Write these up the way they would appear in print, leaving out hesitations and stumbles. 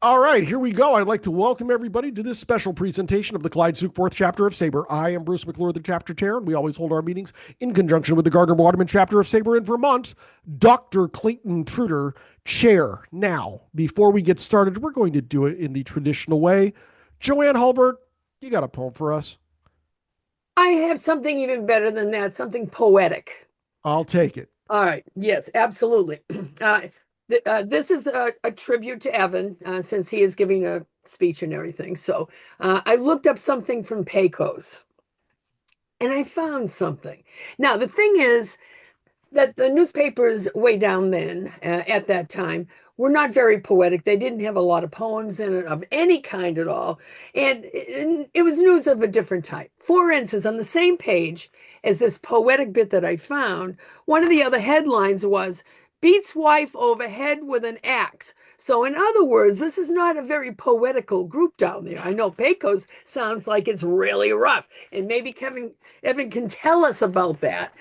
All right, here we go. I'd like to welcome everybody to this special presentation of the Clyde Sukeforth chapter of Sabre. I am Bruce McClure, the chapter chair, and we always hold our meetings in conjunction with the Gardner-Waterman chapter of Sabre in Vermont. Dr. Clayton Truder, chair. Now, before we get started, we're going to do it in the traditional way. Joanne Hulbert, you got a poem for us? I have something even better than that, something poetic. I'll take it. All right. Yes, absolutely. This is a tribute to Evan since he is giving a speech and everything. So I looked up something from Pecos and I found something. Now, the thing is that the newspapers way down then at that time were not very poetic. They didn't have a lot of poems in it of any kind at all. And it was news of a different type. For instance, on the same page as this poetic bit that I found, one of the other headlines was beats wife over head with an axe. So in other words, this is not a very poetical group down there. I know Pecos sounds like it's really rough. And maybe Evan can tell us about that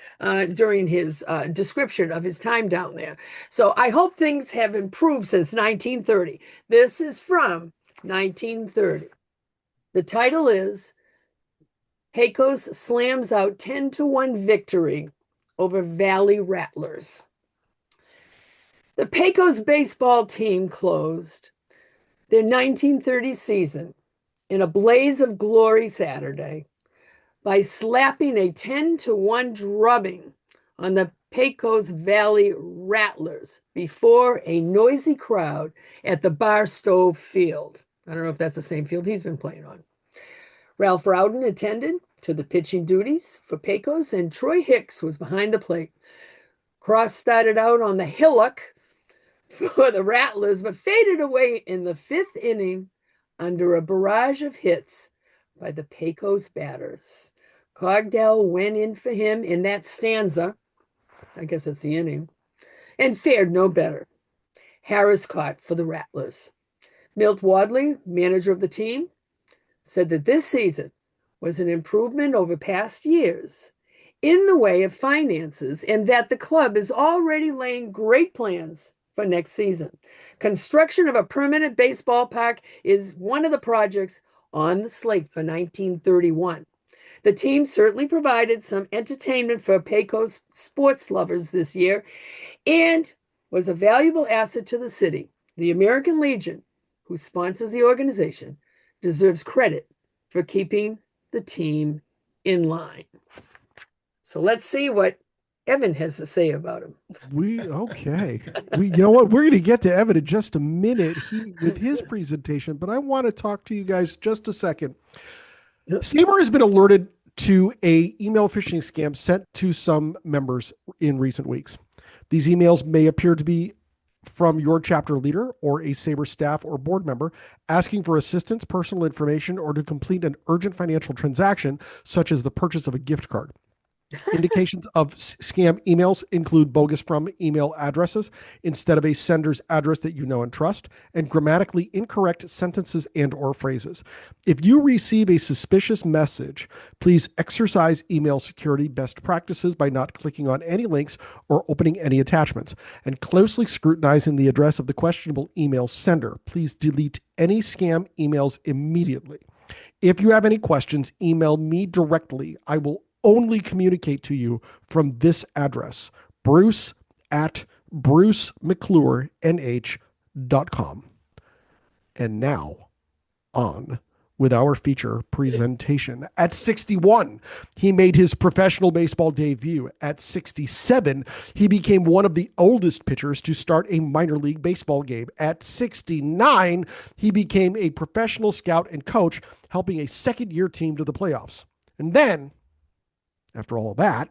during his description of his time down there. So I hope things have improved since 1930. This is from 1930. The title is Pecos slams out 10-1 victory over Valley Rattlers. The Pecos baseball team closed their 1930 season in a blaze of glory Saturday by slapping a 10-1 drubbing on the Pecos Valley Rattlers before a noisy crowd at the Barstow Field. I don't know if that's the same field he's been playing on. Ralph Rowden attended to the pitching duties for Pecos, and Troy Hicks was behind the plate. Cross started out on the hillock for the Rattlers, but faded away in the fifth inning under a barrage of hits by the Pecos batters. Cogdell went in for him in that stanza, I guess that's the inning, and fared no better. Harris caught for the Rattlers. Milt Wadley, manager of the team, said that this season was an improvement over past years in the way of finances and that the club is already laying great plans for next season. Construction of a permanent baseball park is one of the projects on the slate for 1931. The team certainly provided some entertainment for Pecos sports lovers this year and was a valuable asset to the city. The American Legion, who sponsors the organization, deserves credit for keeping the team in line. So let's see what Evan has to say about him. Okay. You know what? We're going to get to Evan in just a minute with his presentation, but I want to talk to you guys just a second. Sabre has been alerted to a email phishing scam sent to some members in recent weeks. These emails may appear to be from your chapter leader or a Sabre staff or board member asking for assistance, personal information, or to complete an urgent financial transaction, such as the purchase of a gift card. Indications of scam emails include bogus from email addresses instead of a sender's address that you know and trust, and grammatically incorrect sentences and or phrases. If you receive a suspicious message, please exercise email security best practices by not clicking on any links or opening any attachments, and closely scrutinizing the address of the questionable email sender. Please delete any scam emails immediately. If you have any questions, email me directly. I will only communicate to you from this address, bruce@brucemcclurenh.com. And now, on with our feature presentation. At 61, he made his professional baseball debut. At 67, he became one of the oldest pitchers to start a minor league baseball game. At 69, he became a professional scout and coach, helping a second-year team to the playoffs. And then, after all of that,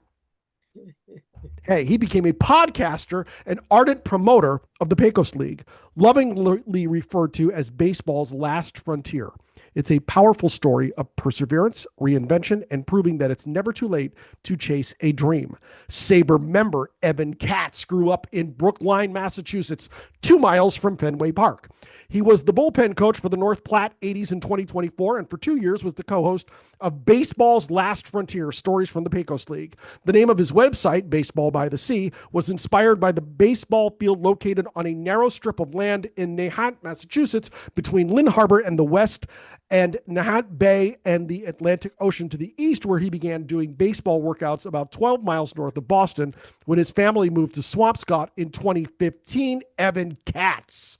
hey, he became a podcaster and ardent promoter of the Pecos League, lovingly referred to as baseball's last frontier. It's a powerful story of perseverance, reinvention, and proving that it's never too late to chase a dream. Sabre member Evan Katz grew up in Brookline, Massachusetts, 2 miles from Fenway Park. He was the bullpen coach for the North Platte 80s in 2024, and for 2 years was the co-host of Baseball's Last Frontier, Stories from the Pecos League. The name of his website, Baseball by the Sea, was inspired by the baseball field located on a narrow strip of land in Nahant, Massachusetts, between Lynn Harbor and the west, and Nahant Bay and the Atlantic Ocean to the east, where he began doing baseball workouts about 12 miles north of Boston when his family moved to Swampscott in 2015. Evan Katz,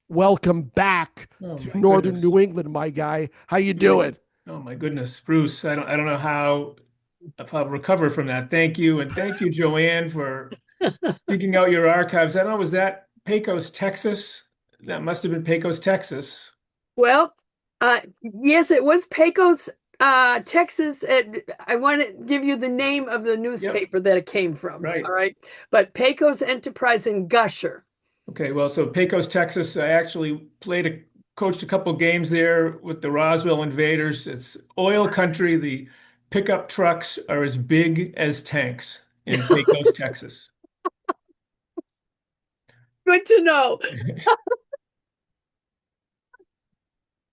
welcome back to Northern New England, my guy. How you doing? Oh my goodness, Bruce. I don't know how if I'll recover from that. Thank you. And thank you, Joanne, for digging out your archives. I don't know, was that Pecos, Texas? That must have been Pecos, Texas. Well, yes, it was Pecos, Texas. And I want to give you the name of the newspaper that it came from. Right. All right. But Pecos Enterprise in Gusher. Okay, well, so Pecos, Texas, I actually coached a couple games there with the Roswell Invaders. It's oil country. The pickup trucks are as big as tanks in Pecos, Texas. Good to know.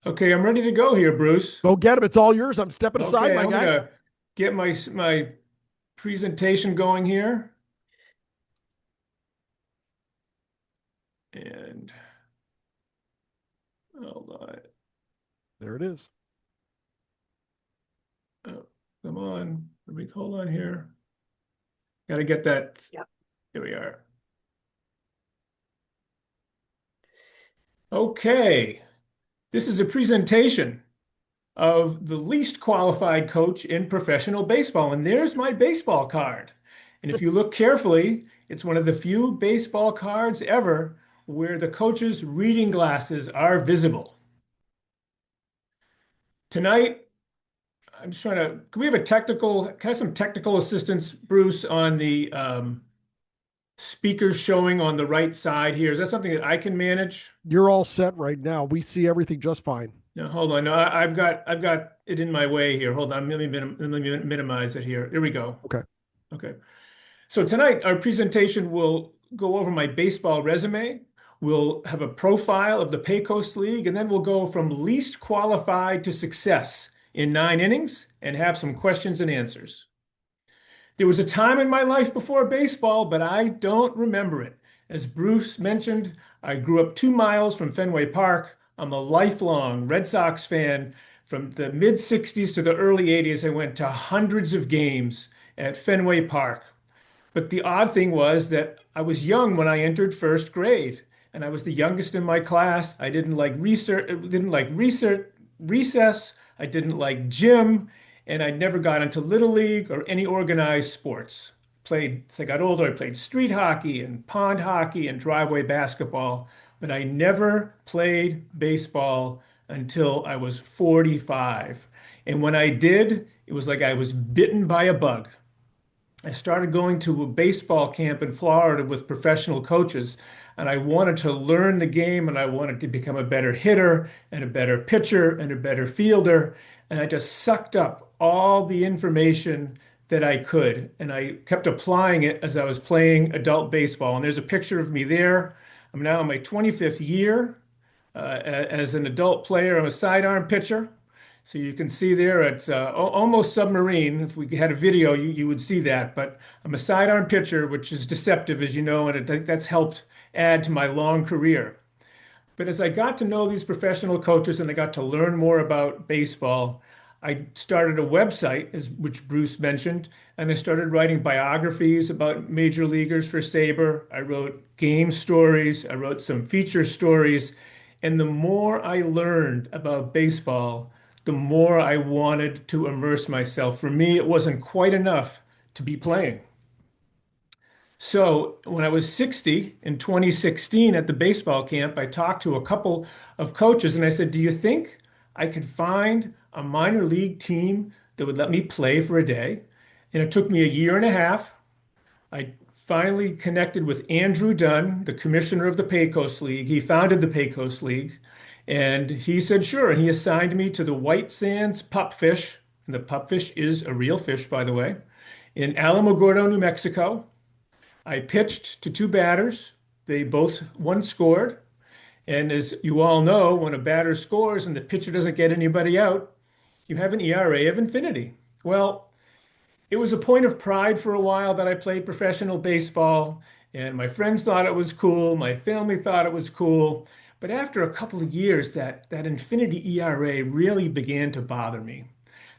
Okay, I'm ready to go here, Bruce. Go get him. It's all yours. I'm stepping aside, my I'm guy. gonna get my presentation going here. And hold on. There it is. Oh, come on. Hold on here. Got to get that. Yep. Here we are. Okay. This is a presentation of the least qualified coach in professional baseball. And there's my baseball card. And if you look carefully, it's one of the few baseball cards ever where the coach's reading glasses are visible. Tonight, I'm just trying to, can I have some technical assistance, Bruce, on the speakers showing on the right side here? Is that something that I can manage? You're all set right now. We see everything just fine. No, hold on. No, I've got it in my way here. Hold on. Let me minimize it here. Here we go. Okay. Okay. So tonight, our presentation will go over my baseball resume. We'll have a profile of the Pecos League, and then we'll go from least qualified to success in 9 innings and have some questions and answers. There was a time in my life before baseball, but I don't remember it. As Bruce mentioned, I grew up 2 miles from Fenway Park. I'm a lifelong Red Sox fan. From the mid-'60s to the early '80s, I went to hundreds of games at Fenway Park. But the odd thing was that I was young when I entered first grade, and I was the youngest in my class. I didn't like recess. I didn't like gym, and I never got into Little League or any organized sports. As I got older, I played street hockey and pond hockey and driveway basketball, but I never played baseball until I was 45. And when I did, it was like I was bitten by a bug. I started going to a baseball camp in Florida with professional coaches, and I wanted to learn the game, and I wanted to become a better hitter and a better pitcher and a better fielder. And I just sucked up all the information that I could, and I kept applying it as I was playing adult baseball. And there's a picture of me there. I'm now in my 25th year as an adult player. I'm a sidearm pitcher. So you can see there it's almost submarine. If we had a video, you would see that. But I'm a sidearm pitcher, which is deceptive, as you know, and that's helped add to my long career. But as I got to know these professional coaches and I got to learn more about baseball, I started a website, which Bruce mentioned, and I started writing biographies about major leaguers for Sabre. I wrote game stories. I wrote some feature stories. And the more I learned about baseball, the more I wanted to immerse myself. For me, it wasn't quite enough to be playing. So when I was 60 in 2016 at the baseball camp, I talked to a couple of coaches and I said, do you think I could find a minor league team that would let me play for a day? And it took me a year and a half. I finally connected with Andrew Dunn, the commissioner of the Pecos League. He founded the Pecos League. And he said, sure. And he assigned me to the White Sands pupfish. And the pupfish is a real fish, by the way, in Alamogordo, New Mexico. I pitched to two batters. One scored. And as you all know, when a batter scores and the pitcher doesn't get anybody out, you have an ERA of infinity. Well, it was a point of pride for a while that I played professional baseball, and my friends thought it was cool. My family thought it was cool. But after a couple of years, that infinity ERA really began to bother me.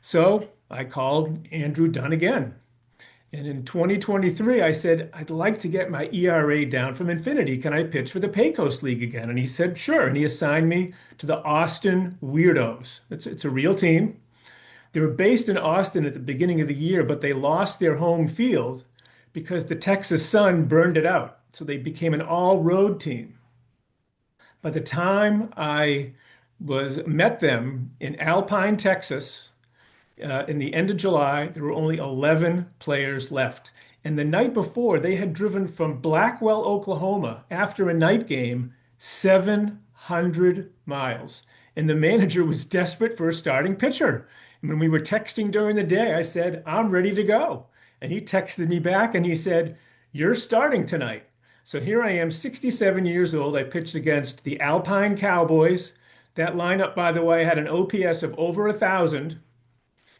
So I called Andrew Dunn again. And in 2023, I said, I'd like to get my ERA down from infinity. Can I pitch for the Pecos League again? And he said, sure. And he assigned me to the Austin Weirdos. It's a real team. They were based in Austin at the beginning of the year, but they lost their home field because the Texas sun burned it out. So they became an all-road team. By the time I met them in Alpine, Texas, in the end of July, there were only 11 players left. And the night before, they had driven from Blackwell, Oklahoma, after a night game, 700 miles. And the manager was desperate for a starting pitcher. And when we were texting during the day, I said, I'm ready to go. And he texted me back and he said, you're starting tonight. So here I am, 67 years old. I pitched against the Alpine Cowboys. That lineup, by the way, had an OPS of over 1,000.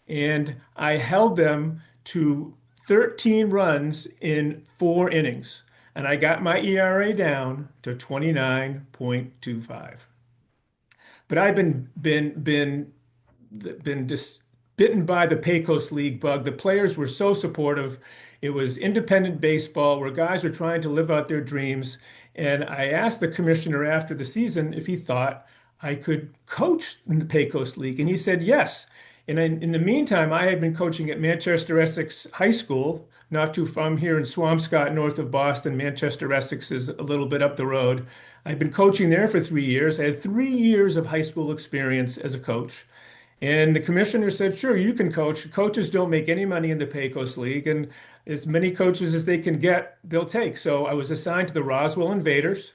And I held them to 13 runs in 4 innings. And I got my ERA down to 29.25. But I've been just bitten by the Pecos League bug. The players were so supportive. It was independent baseball where guys are trying to live out their dreams. And I asked the commissioner after the season if he thought I could coach in the Pecos League. And he said yes. And in the meantime, I had been coaching at Manchester Essex High School, not too far from here in Swampscott, north of Boston. Manchester Essex is a little bit up the road. I'd been coaching there for 3 years. I had 3 years of high school experience as a coach. And the commissioner said, sure, you can coach. Coaches don't make any money in the Pecos League, and as many coaches as they can get, they'll take. So I was assigned to the Roswell Invaders.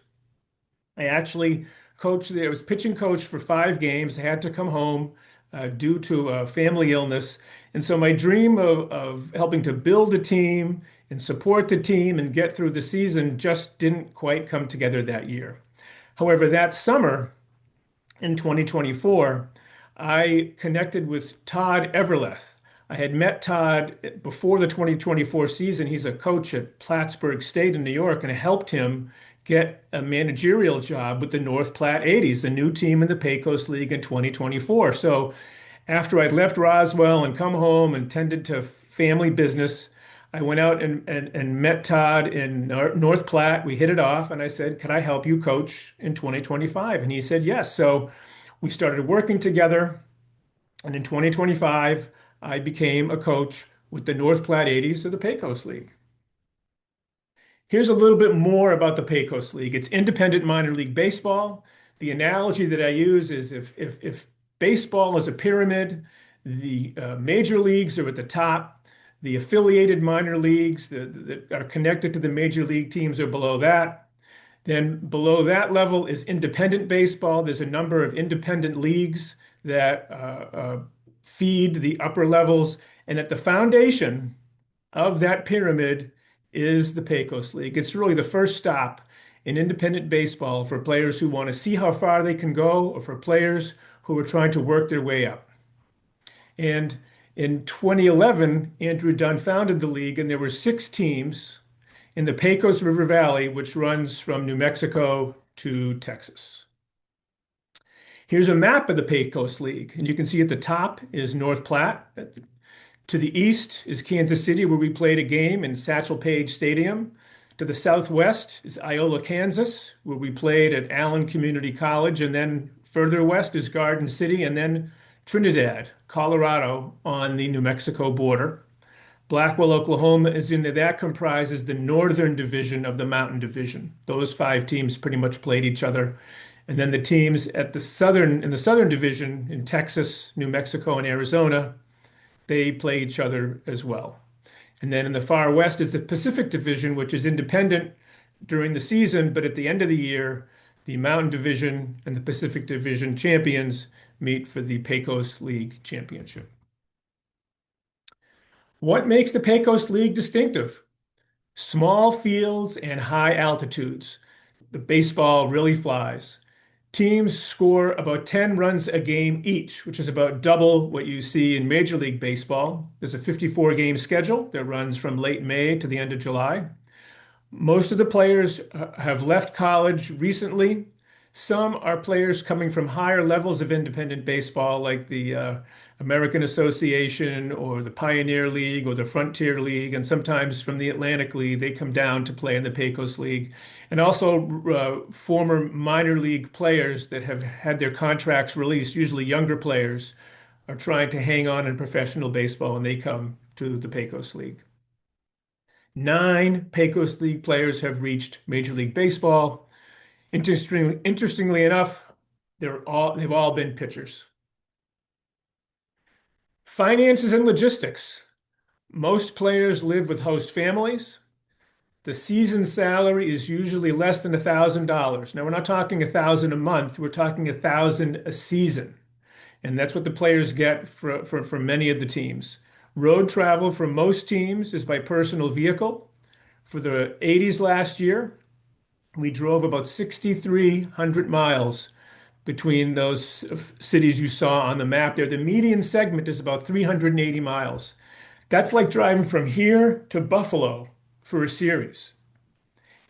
I actually coached there. I was pitching coach for 5 games. I had to come home due to a family illness. And so my dream of helping to build a team and support the team and get through the season just didn't quite come together that year. However, that summer in 2024, I connected with Todd Everleth. I had met Todd before the 2024 season. He's a coach at Plattsburgh State in New York, and I helped him get a managerial job with the North Platte 80s, the new team in the Pecos League in 2024. So after I'd left Roswell and come home and tended to family business, I went out and met Todd in North Platte. We hit it off, and I said, can I help you coach in 2025? And he said yes. So we started working together, and in 2025, I became a coach with the North Platte 80s of the Pecos League. Here's a little bit more about the Pecos League. It's independent minor league baseball. The analogy that I use is if baseball is a pyramid, the major leagues are at the top. The affiliated minor leagues that are connected to the major league teams are below that. Then below that level is independent baseball. There's a number of independent leagues that feed the upper levels. And at the foundation of that pyramid is the Pecos League. It's really the first stop in independent baseball for players who want to see how far they can go, or for players who are trying to work their way up. And in 2011, Andrew Dunn founded the league, and there were 6 teams in the Pecos River Valley, which runs from New Mexico to Texas. Here's a map of the Pecos League, and you can see at the top is North Platte. To the east is Kansas City, where we played a game in Satchel Paige Stadium. To the southwest is Iola, Kansas, where we played at Allen Community College. And then further west is Garden City, and then Trinidad, Colorado, on the New Mexico border. Blackwell, Oklahoma is in there. That comprises the northern division of the Mountain Division. Those 5 teams pretty much played each other. And then the teams in the southern division in Texas, New Mexico, and Arizona, they play each other as well. And then in the far west is the Pacific Division, which is independent during the season, but at the end of the year, The Mountain Division and the Pacific Division champions meet for the Pecos League championship. What makes the Pecos League distinctive? Small fields and high altitudes. The baseball really flies. Teams score about 10 runs a game each, which is about double what you see in Major League Baseball. There's a 54 game schedule that runs from late May to the end of July. Most of the players have left college recently. Some are players coming from higher levels of independent baseball, like the American Association or the Pioneer League or the Frontier League, and sometimes from the Atlantic League, they come down to play in the Pecos League. And also former minor league players that have had their contracts released, usually younger players, are trying to hang on in professional baseball, and they come to the Pecos League. 9 Pecos League players have reached Major League Baseball. Interestingly enough, they've all been pitchers. Finances and logistics. Most players live with host families. The season salary is usually less than $1,000. Now, we're not talking $1,000 a month. We're talking $1,000 a season. And that's what the players get for many of the teams. Road travel for most teams is by personal vehicle. For the 80s last year, we drove about 6,300 miles between those cities you saw on the map there. The median segment is about 380 miles. That's like driving from here to Buffalo for a series.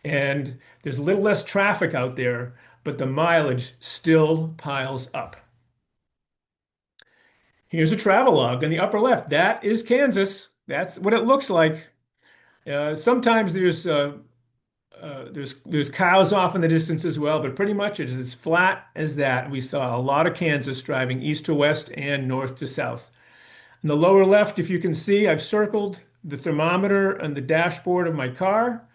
And there's a little less traffic out there, but the mileage still piles up. Here's a travelogue in the upper left. That is Kansas. That's what it looks like. Sometimes there's cows off in the distance as well, but pretty much it is as flat as that. We saw a lot of Kansas driving east to west and north to south. In the lower left, if you can see, I've circled the thermometer on the dashboard of my car.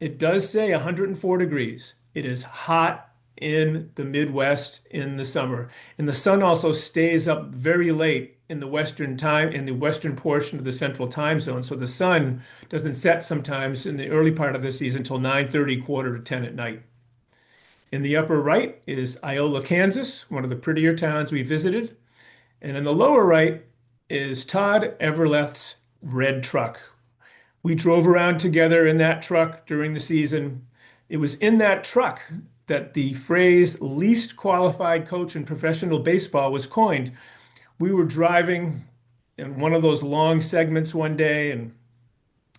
It does say 104 degrees. It is hot in the Midwest in the summer. And the sun also stays up very late in the western portion of the central time zone. So the sun doesn't set sometimes in the early part of the season until 9:30, quarter to 10 at night. In the upper right is Iola, Kansas, one of the prettier towns we visited. And in the lower right is Todd Everleft's red truck. We drove around together in that truck during the season. It was in that truck that the phrase least qualified coach in professional baseball was coined. We were driving in one of those long segments one day, and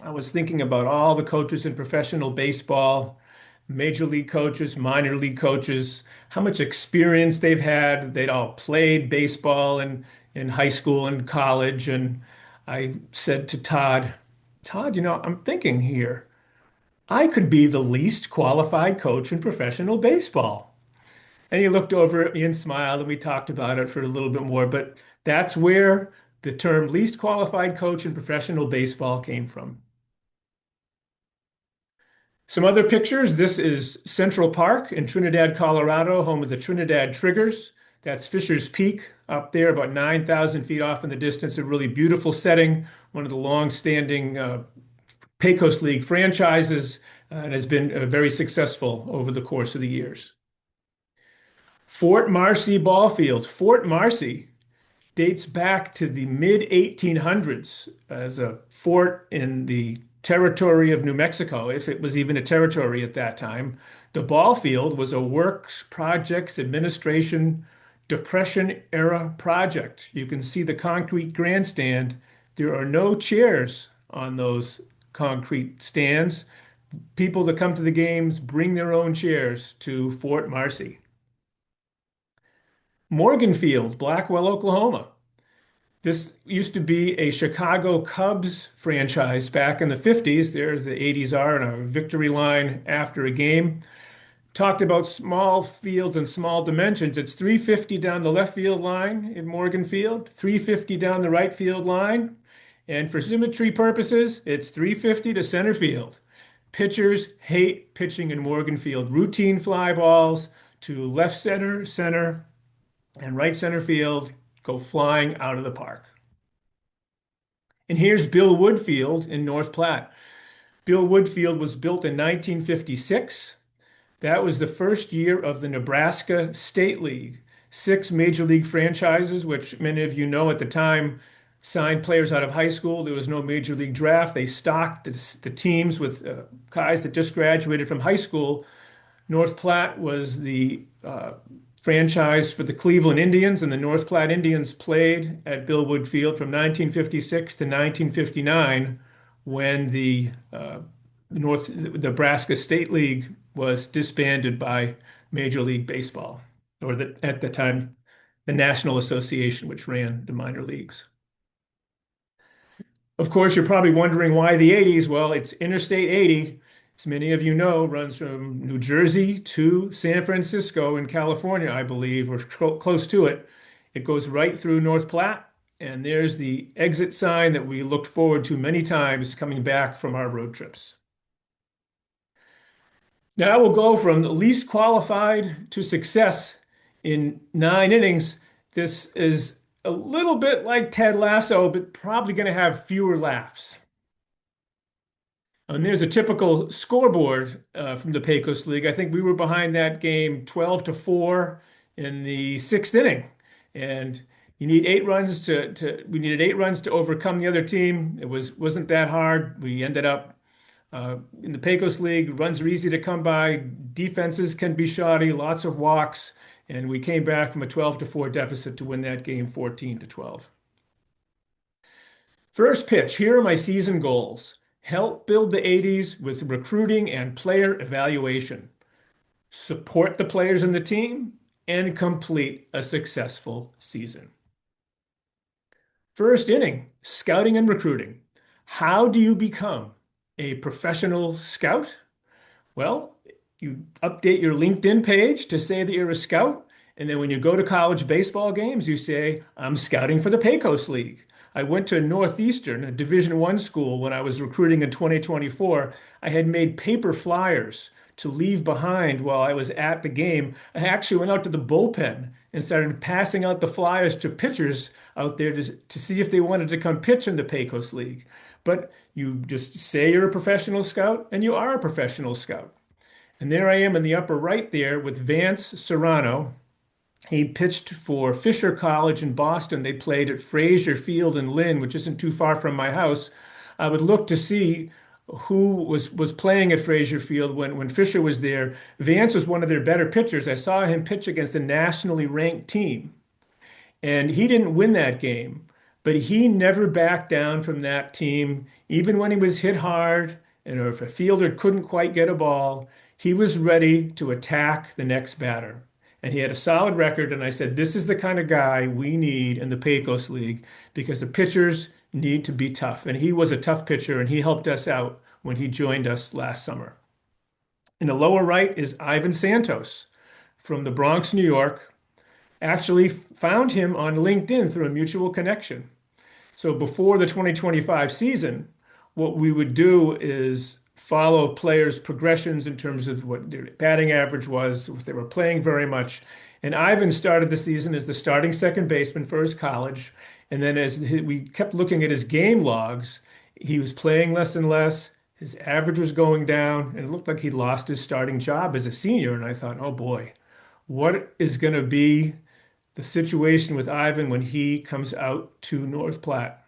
I was thinking about all the coaches in professional baseball, major league coaches, minor league coaches, how much experience they've had. They'd all played baseball in high school and college. And I said to Todd, I'm thinking here, I could be the least qualified coach in professional baseball. And he looked over at me and smiled, and we talked about it for a little bit more. But that's where the term least qualified coach in professional baseball came from. Some other pictures. This is Central Park in Trinidad, Colorado, home of the Trinidad Triggers. That's Fisher's Peak up there, about 9,000 feet off in the distance. A really beautiful setting, one of the long-standing Pecos League franchises, and has been very successful over the course of the years. Fort Marcy Ball Field. Fort Marcy dates back to the mid-1800s as a fort in the territory of New Mexico, if it was even a territory at that time. The ball field was a Works Projects Administration Depression era project. You can see the concrete grandstand. There are no chairs on those concrete stands. People that come to the games bring their own chairs to Fort Marcy. Morgan Field, Blackwell, Oklahoma. This used to be a Chicago Cubs franchise back in the 50s. There the 80s are in a victory line after a game. Talked about small fields and small dimensions. It's 350 down the left field line in Morgan Field, 350 down the right field line. And for symmetry purposes, it's 350 to center field. Pitchers hate pitching in Morgan Field. Routine fly balls to left center, and right center field go flying out of the park. And here's Bill Wood Field in North Platte. Bill Wood Field was built in 1956. That was the first year of the Nebraska State League. 6 major league franchises, which many of you know at the time signed players out of high school. There was no major league draft. They stocked the teams with guys that just graduated from high school. North Platte was the franchise for the Cleveland Indians, and the North Platte Indians played at Bill Wood Field from 1956 to 1959 when the Nebraska State League was disbanded by Major League Baseball, or at the time, the National Association, which ran the minor leagues. Of course, you're probably wondering why the 80s. Well, it's Interstate 80, as many of you know, runs from New Jersey to San Francisco in California, I believe, or close to it. It goes right through North Platte, and there's the exit sign that we looked forward to many times coming back from our road trips. Now we'll go from the least qualified to success in 9 innings. This is a little bit like Ted Lasso, but probably going to have fewer laughs. And there's a typical scoreboard from the Pecos League. I think we were behind that game 12-4 in the 6th inning. And you need 8 runs we needed 8 runs to overcome the other team. It wasn't that hard. We ended up in the Pecos League, runs are easy to come by, defenses can be shoddy, lots of walks, and we came back from a 12-4 deficit to win that game 14-12. First pitch, here are my season goals. Help build the 80s with recruiting and player evaluation. Support the players in the team and complete a successful season. First inning, scouting and recruiting. How do you become a professional scout? Well, you update your LinkedIn page to say that you're a scout. And then when you go to college baseball games, you say, I'm scouting for the Pecos League. I went to Northeastern, a Division I school, when I was recruiting in 2024. I had made paper flyers to leave behind while I was at the game. I actually went out to the bullpen and started passing out the flyers to pitchers out there to see if they wanted to come pitch in the Pecos League. But you just say you're a professional scout, and you are a professional scout. And there I am in the upper right there with Vance Serrano. He pitched for Fisher College in Boston. They played at Frazier Field in Lynn, which isn't too far from my house. I would look to see who was playing at Frazier Field when Fisher was there. Vance was one of their better pitchers. I saw him pitch against a nationally ranked team. And he didn't win that game, but he never backed down from that team. Even when he was hit hard, and if a fielder couldn't quite get a ball, he was ready to attack the next batter. And he had a solid record. And I said, this is the kind of guy we need in the Pecos League because the pitchers need to be tough. And he was a tough pitcher, and he helped us out when he joined us last summer. In the lower right is Ivan Santos from the Bronx, New York. Actually found him on LinkedIn through a mutual connection. So before the 2025 season, what we would do is follow players' progressions in terms of what their batting average was, if they were playing very much. And Ivan started the season as the starting second baseman for his college. And then as we kept looking at his game logs, he was playing less and less. His average was going down, and it looked like he lost his starting job as a senior. And I thought, oh boy, what is going to be the situation with Ivan when he comes out to North Platte?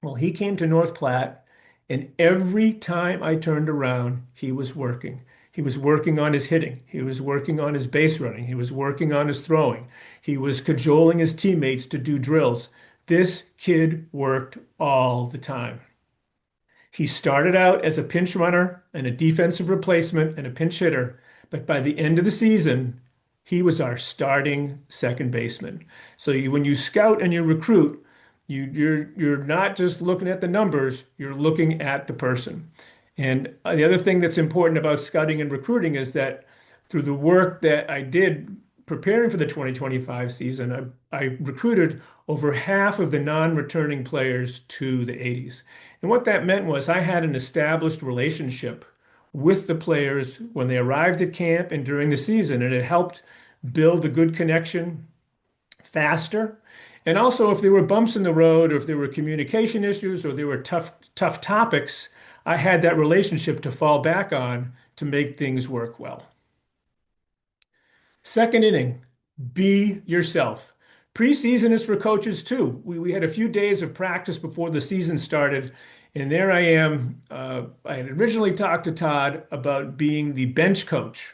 Well, he came to North Platte, and every time I turned around, he was working. He was working on his hitting. He was working on his base running. He was working on his throwing. He was cajoling his teammates to do drills. This kid worked all the time. He started out as a pinch runner and a defensive replacement and a pinch hitter, but by the end of the season, he was our starting second baseman. So when you scout and you recruit, you're not just looking at the numbers, you're looking at the person. And the other thing that's important about scouting and recruiting is that through the work that I did preparing for the 2025 season, I recruited over half of the non-returning players to the 80s. And what that meant was I had an established relationship with the players when they arrived at camp and during the season, and it helped build a good connection faster. And also, if there were bumps in the road, or if there were communication issues, or there were tough topics, I had that relationship to fall back on to make things work well. Second inning, be yourself. Preseason is for coaches too. We had a few days of practice before the season started, and there I am. I had originally talked to Todd about being the bench coach.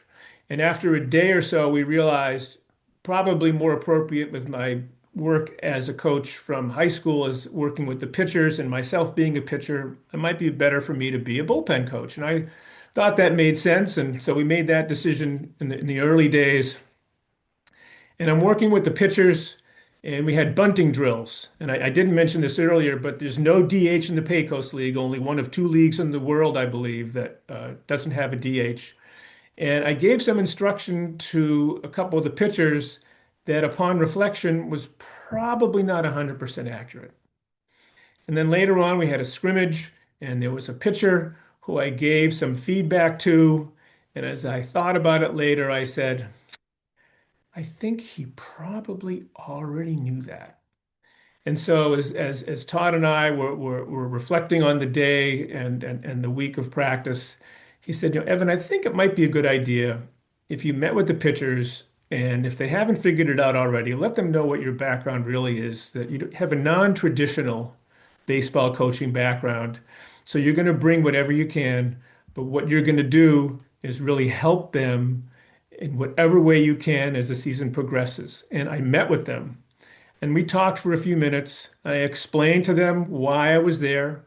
And after a day or so, we realized probably more appropriate with my work as a coach from high school as working with the pitchers and myself being a pitcher, it might be better for me to be a bullpen coach. And I thought that made sense. And so we made that decision in the early days. And I'm working with the pitchers, and we had bunting drills. And I didn't mention this earlier, but there's no DH in the Pecos League, only one of two leagues in the world, I believe, that doesn't have a DH. And I gave some instruction to a couple of the pitchers that upon reflection was probably not 100% accurate. And then later on, we had a scrimmage, and there was a pitcher who I gave some feedback to. And as I thought about it later, I said, I think he probably already knew that. And so as Todd and I were reflecting on the day and the week of practice, he said, Evan, I think it might be a good idea if you met with the pitchers and if they haven't figured it out already, let them know what your background really is, that you have a non-traditional baseball coaching background. So you're going to bring whatever you can, but what you're going to do is really help them in whatever way you can as the season progresses. And I met with them and we talked for a few minutes. I explained to them why I was there,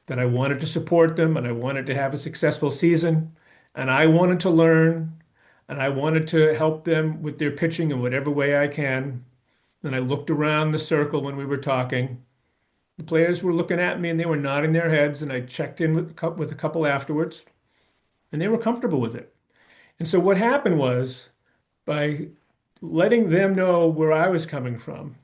that I wanted to support them and I wanted to have a successful season and I wanted to learn and I wanted to help them with their pitching in whatever way I can. And I looked around the circle when we were talking. The players were looking at me and they were nodding their heads, and I checked in with a couple afterwards and they were comfortable with it. And so what happened was, by letting them know where I was coming from,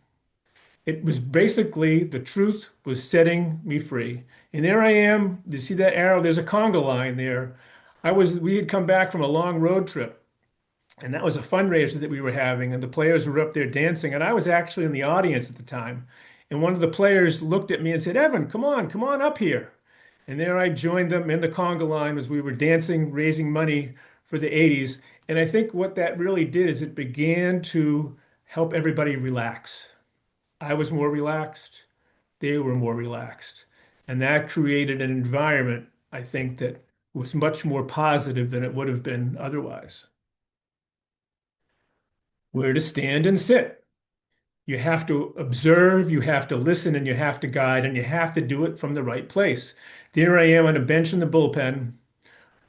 it was basically the truth was setting me free. And there I am. You see that arrow? There's a conga line there. We had come back from a long road trip, and that was a fundraiser that we were having, and the players were up there dancing, and I was actually in the audience at the time. And one of the players looked at me and said, Evan, come on up here. And there I joined them in the conga line as we were dancing, raising money for the 80s. And I think what that really did is it began to help everybody relax. I was more relaxed. They were more relaxed. And that created an environment, I think, that was much more positive than it would have been otherwise. Where to stand and sit. You have to observe, you have to listen, and you have to guide, and you have to do it from the right place. There I am on a bench in the bullpen.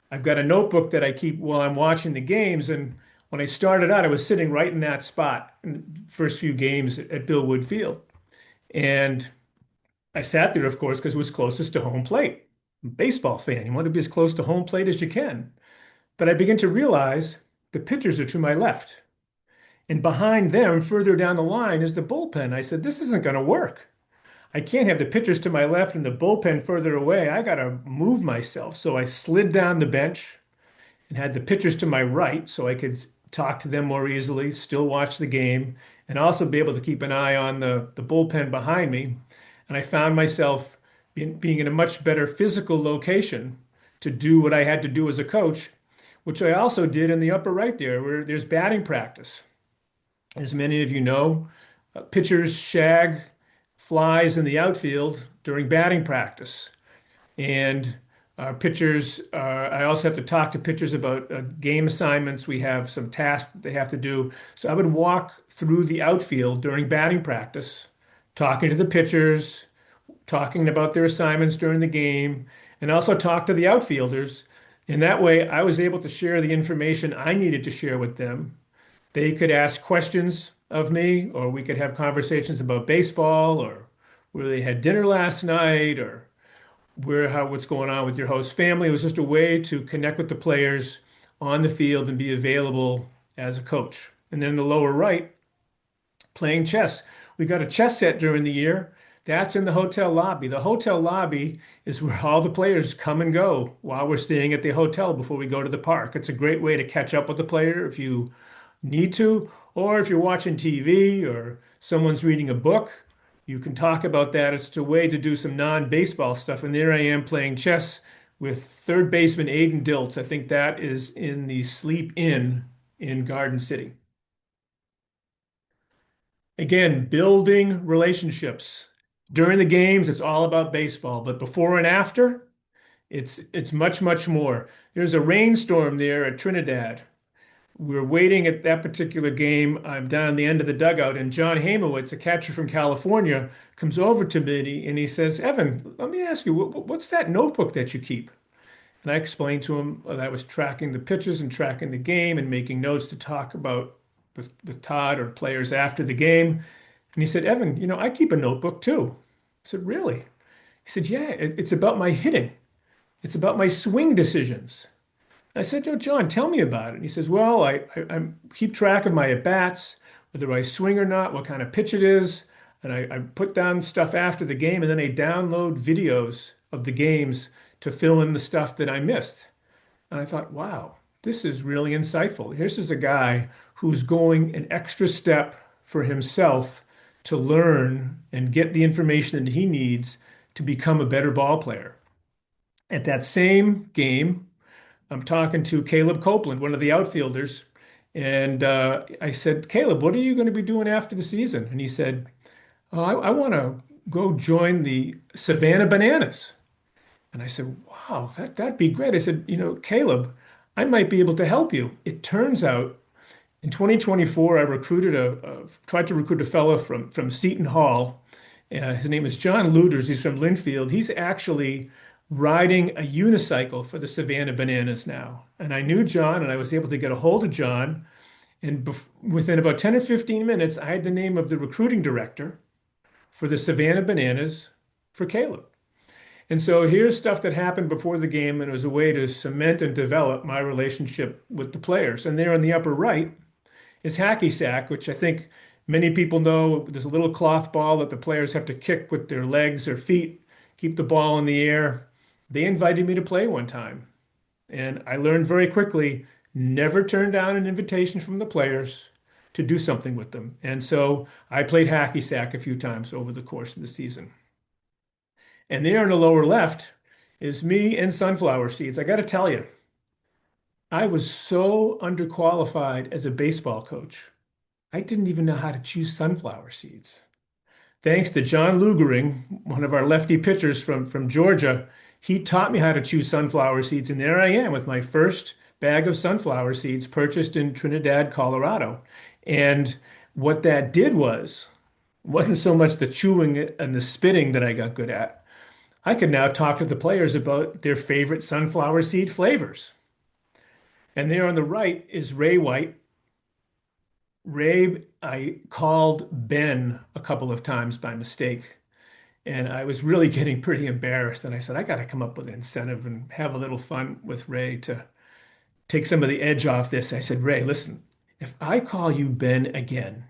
I've got a notebook that I keep while I'm watching the games. And when I started out, I was sitting right in that spot in the first few games at Bill Wood Field. And I sat there, of course, because it was closest to home plate. I'm a baseball fan. You want to be as close to home plate as you can. But I began to realize the pitchers are to my left. And behind them, further down the line, is the bullpen. I said, this isn't going to work. I can't have the pitchers to my left and the bullpen further away. I got to move myself. So I slid down the bench and had the pitchers to my right so I could talk to them more easily, still watch the game, and also be able to keep an eye on the bullpen behind me. And I found myself being in a much better physical location to do what I had to do as a coach, which I also did in the upper right there, where there's batting practice. As many of you know, pitchers shag flies in the outfield during batting practice. And pitchers, I also have to talk to pitchers about game assignments. We have some tasks that they have to do. So I would walk through the outfield during batting practice, talking to the pitchers, talking about their assignments during the game, and also talk to the outfielders. And that way I was able to share the information I needed to share with them. They could ask questions of me, or we could have conversations about baseball, or where they had dinner last night, or what's going on with your host family. It was just a way to connect with the players on the field and be available as a coach. And then in the lower right, playing chess. We got a chess set during the year. That's in the hotel lobby. The hotel lobby is where all the players come and go while we're staying at the hotel before we go to the park. It's a great way to catch up with the player if you need to, or if you're watching TV or someone's reading a book, you can talk about that. It's a way to do some non-baseball stuff. And there I am playing chess with third baseman Aiden Diltz. I think that is in the Sleep Inn in Garden City. Again, building relationships. During the games, it's all about baseball, but before and after, it's much, much more. There's a rainstorm there at Trinidad. We're waiting at that particular game. I'm down the end of the dugout, and John Hamowitz, a catcher from California, comes over to me and he says, Evan, let me ask you, what's that notebook that you keep? And I explained to him that I was tracking the pitches and tracking the game and making notes to talk about with Todd or players after the game. And he said, Evan, I keep a notebook too. I said, really? He said, yeah, it's about my hitting. It's about my swing decisions. I said, no, John, tell me about it. And he says, well, I keep track of my at-bats, whether I swing or not, what kind of pitch it is. And I put down stuff after the game, and then I download videos of the games to fill in the stuff that I missed. And I thought, wow, this is really insightful. Here's a guy who's going an extra step for himself to learn and get the information that he needs to become a better ball player. At that same game, I'm talking to Caleb Copeland, one of the outfielders, and I said, Caleb, what are you going to be doing after the season? And he said, oh, I want to go join the Savannah Bananas. And I said, wow, that'd be great. I said, Caleb, I might be able to help you. It turns out in 2024, I tried to recruit a fellow from Seton Hall. His name is John Luders. He's from Linfield. He's actually riding a unicycle for the Savannah Bananas now. And I knew John, and I was able to get a hold of John. And within about 10 or 15 minutes, I had the name of the recruiting director for the Savannah Bananas for Caleb. And so here's stuff that happened before the game, and it was a way to cement and develop my relationship with the players. And there in the upper right is hacky sack, which I think many people know. There's a little cloth ball that the players have to kick with their legs or feet, keep the ball in the air. They invited me to play one time, and I learned very quickly, never turn down an invitation from the players to do something with them. And so I played hacky sack a few times over the course of the season. And there in the lower left is me and sunflower seeds. I got to tell you, I was so underqualified as a baseball coach. I didn't even know how to choose sunflower seeds. Thanks to John Lugering, one of our lefty pitchers from Georgia, he taught me how to choose sunflower seeds. And there I am with my first bag of sunflower seeds purchased in Trinidad, Colorado. And what that did wasn't so much the chewing and the spitting that I got good at. I could now talk to the players about their favorite sunflower seed flavors. And there on the right is Ray White. Ray, I called Ben a couple of times by mistake. And I was really getting pretty embarrassed. And I said, I got to come up with an incentive and have a little fun with Ray to take some of the edge off this. I said, Ray, listen, if I call you Ben again,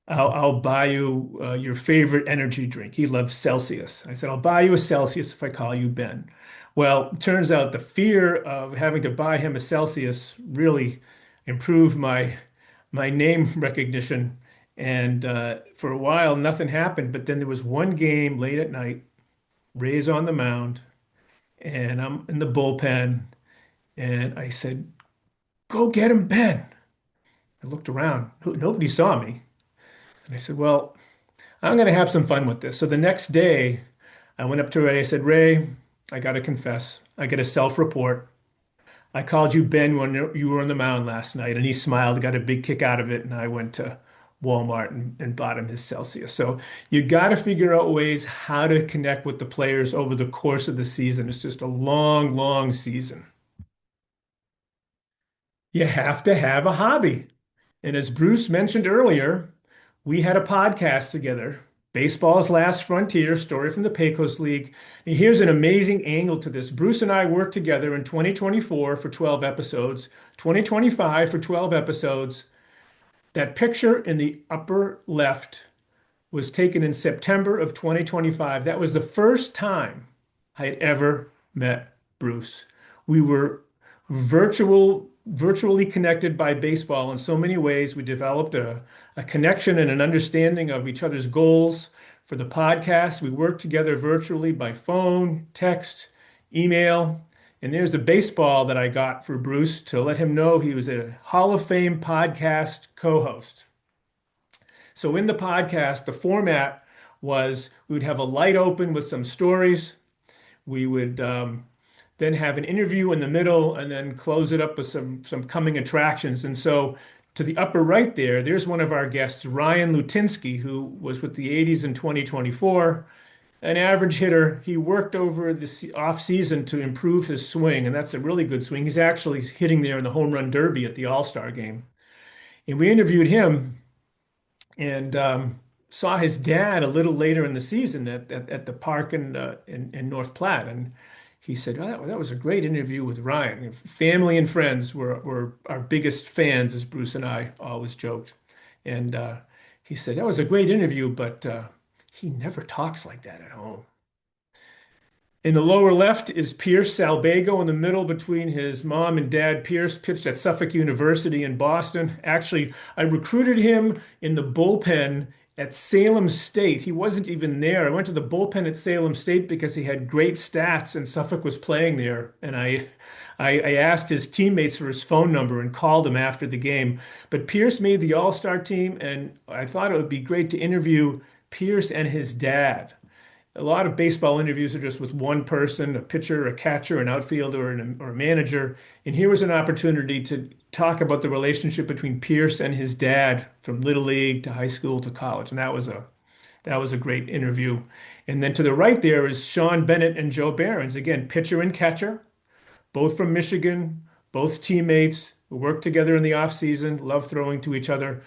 I'll buy you your favorite energy drink. He loves Celsius. I said, I'll buy you a Celsius if I call you Ben. Well, it turns out the fear of having to buy him a Celsius really improved my name recognition. And for a while, nothing happened. But then there was one game late at night, Ray's on the mound, and I'm in the bullpen. And I said, go get him, Ben. I looked around. Nobody saw me. And I said, well, I'm going to have some fun with this. So the next day, I went up to Ray. I said, Ray, I got to confess. I get a self-report. I called you Ben when you were on the mound last night. And he smiled, got a big kick out of it. And I went to Walmart and bought him his Celsius. So you got to figure out ways how to connect with the players over the course of the season. It's just a long, long season. You have to have a hobby. And as Bruce mentioned earlier, we had a podcast together, Baseball's Last Frontier, story from the Pecos League. And here's an amazing angle to this. Bruce and I worked together in 2024 for 12 episodes, 2025 for 12 episodes. That picture in the upper left was taken in September of 2025. That was the first time I had ever met Bruce. We were virtually connected by baseball in so many ways. We developed a connection and an understanding of each other's goals for the podcast. We worked together virtually by phone, text, email, And there's the baseball that I got for Bruce to let him know he was a Hall of Fame podcast co-host. So in the podcast, the format was we would have a light open with some stories. We would then have an interview in the middle and then close it up with some coming attractions. And so to the upper right there, there's one of our guests, Ryan Lutinsky, who was with the 80s in 2024, an average hitter. He worked over the off season to improve his swing, and that's a really good swing. He's actually hitting there in the home run derby at the All-Star game. And we interviewed him and saw his dad a little later in the season at the park in North Platte. And he said, oh, that was a great interview with Ryan. Family and friends were our biggest fans, as Bruce and I always joked. And he said, that was a great interview, but he never talks like that at home. In the lower left is Pierce Salbago. In the middle, between his mom and dad, Pierce pitched at Suffolk University in Boston. Actually, I recruited him in the bullpen at Salem State. He wasn't even there. I went to the bullpen at Salem State because he had great stats and Suffolk was playing there. And I asked his teammates for his phone number and called him after the game. But Pierce made the All-Star team, and I thought it would be great to interview Pierce and his dad. A lot of baseball interviews are just with one person, a pitcher, a catcher, an outfielder, or a manager. And here was an opportunity to talk about the relationship between Pierce and his dad from Little League to high school to college. And that was a great interview. And then to the right there is Sean Bennett and Joe Behrens. Again, pitcher and catcher, both from Michigan, both teammates who worked together in the offseason, loved throwing to each other.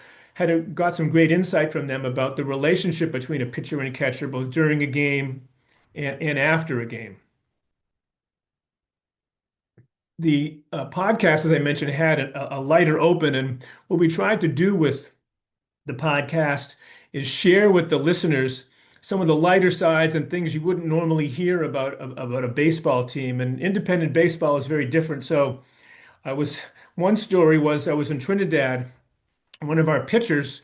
Got some great insight from them about the relationship between a pitcher and a catcher, both during a game and after a game. The podcast, as I mentioned, had a lighter open, and what we tried to do with the podcast is share with the listeners some of the lighter sides and things you wouldn't normally hear about a baseball team. And independent baseball is very different. So one story was I was in Trinidad. One of our pitchers,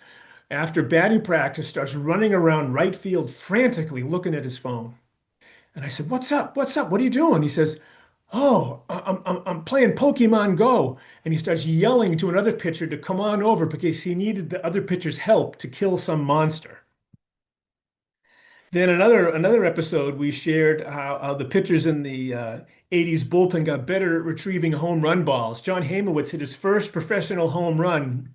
after batting practice, starts running around right field frantically looking at his phone. And I said, "What's up? What's up? What are you doing?" He says, "Oh, I'm playing Pokemon Go." And he starts yelling to another pitcher to come on over because he needed the other pitcher's help to kill some monster. Then another episode, we shared how the pitchers in the 80s bullpen got better at retrieving home run balls. John Hamowitz hit his first professional home run,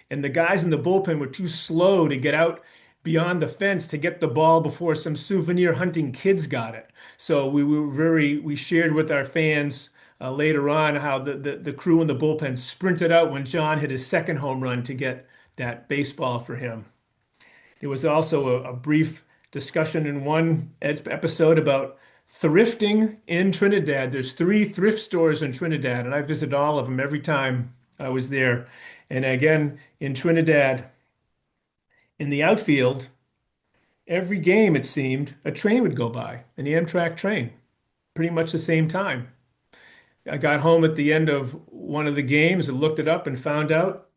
and the guys in the bullpen were too slow to get out beyond the fence to get the ball before some souvenir hunting kids got it. So we shared with our fans later on how the crew in the bullpen sprinted out when John hit his second home run to get that baseball for him. There was also a brief discussion in one episode about thrifting in Trinidad. There's 3 thrift stores in Trinidad, and I visit all of them every time I was there. And again, in Trinidad, in the outfield, every game, it seemed, a train would go by, an Amtrak train, pretty much the same time. I got home at the end of one of the games and looked it up and found out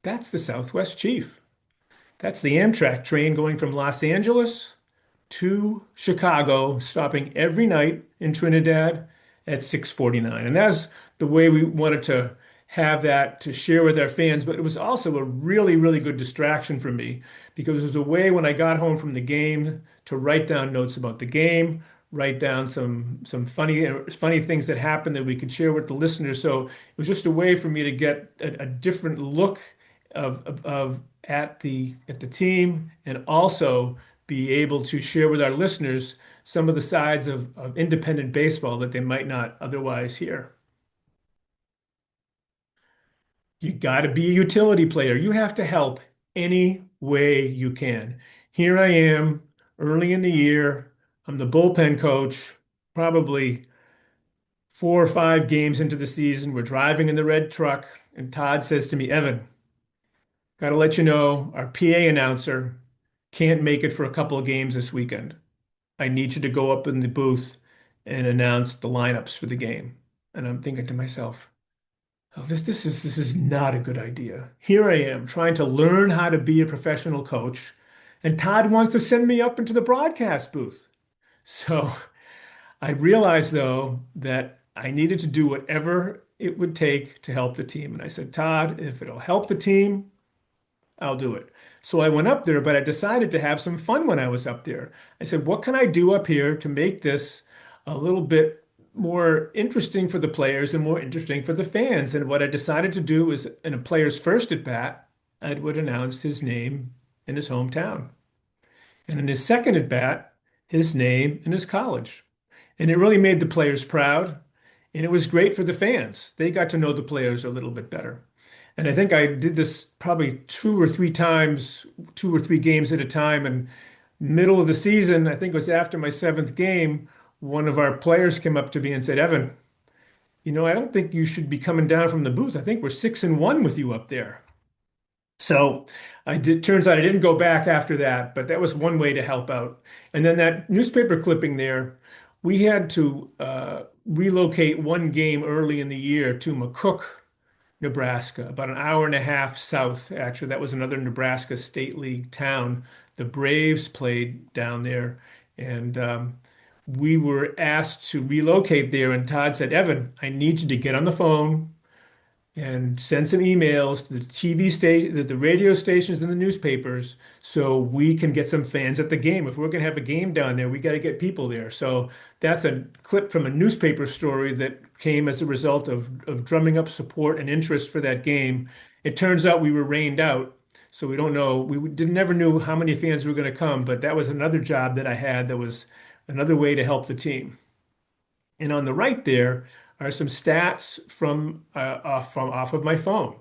that's the Southwest Chief. That's the Amtrak train going from Los Angeles to Chicago, stopping every night in Trinidad at 6:49. And that's the way we wanted to have that to share with our fans. But it was also a really, really good distraction for me because it was a way when I got home from the game to write down notes about the game, write down some funny things that happened that we could share with the listeners. So it was just a way for me to get a different look at the team, and also be able to share with our listeners some of the sides of independent baseball that they might not otherwise hear. You got to be a utility player. You have to help any way you can. Here I am, early in the year. I'm the bullpen coach, probably 4 or 5 games into the season. We're driving in the red truck, and Todd says to me, "Evan, got to let you know, our PA announcer can't make it for a couple of games this weekend. I need you to go up in the booth and announce the lineups for the game." And I'm thinking to myself, oh, this is not a good idea. Here I am trying to learn how to be a professional coach, and Todd wants to send me up into the broadcast booth. So I realized, though, that I needed to do whatever it would take to help the team. And I said, Todd, if it'll help the team, I'll do it. So I went up there, but I decided to have some fun when I was up there. I said, what can I do up here to make this a little bit more interesting for the players and more interesting for the fans? And what I decided to do is in a player's first at bat, I would announce his name in his hometown. And in his second at bat, his name and his college. And it really made the players proud. And it was great for the fans. They got to know the players a little bit better. And I think I did this probably 2 or 3 times, 2 or 3 games at a time. And middle of the season, I think it was after my seventh game, one of our players came up to me and said, Evan, I don't think you should be coming down from the booth. I think we're 6-1 with you up there. So turns out I didn't go back after that, but that was one way to help out. And then that newspaper clipping there, we had to relocate one game early in the year to McCook, Nebraska, about an hour and a half south. Actually, that was another Nebraska State League town. The Braves played down there, and we were asked to relocate there. And Todd said, Evan, I need you to get on the phone and send some emails to the TV station, the radio stations and the newspapers so we can get some fans at the game. If we're going to have a game down there, we got to get people there. So that's a clip from a newspaper story that came as a result of drumming up support and interest for that game. It turns out we were rained out. So we don't know. Never knew how many fans were going to come, but that was another job that I had that was another way to help the team. And on the right there are some stats from off of my phone.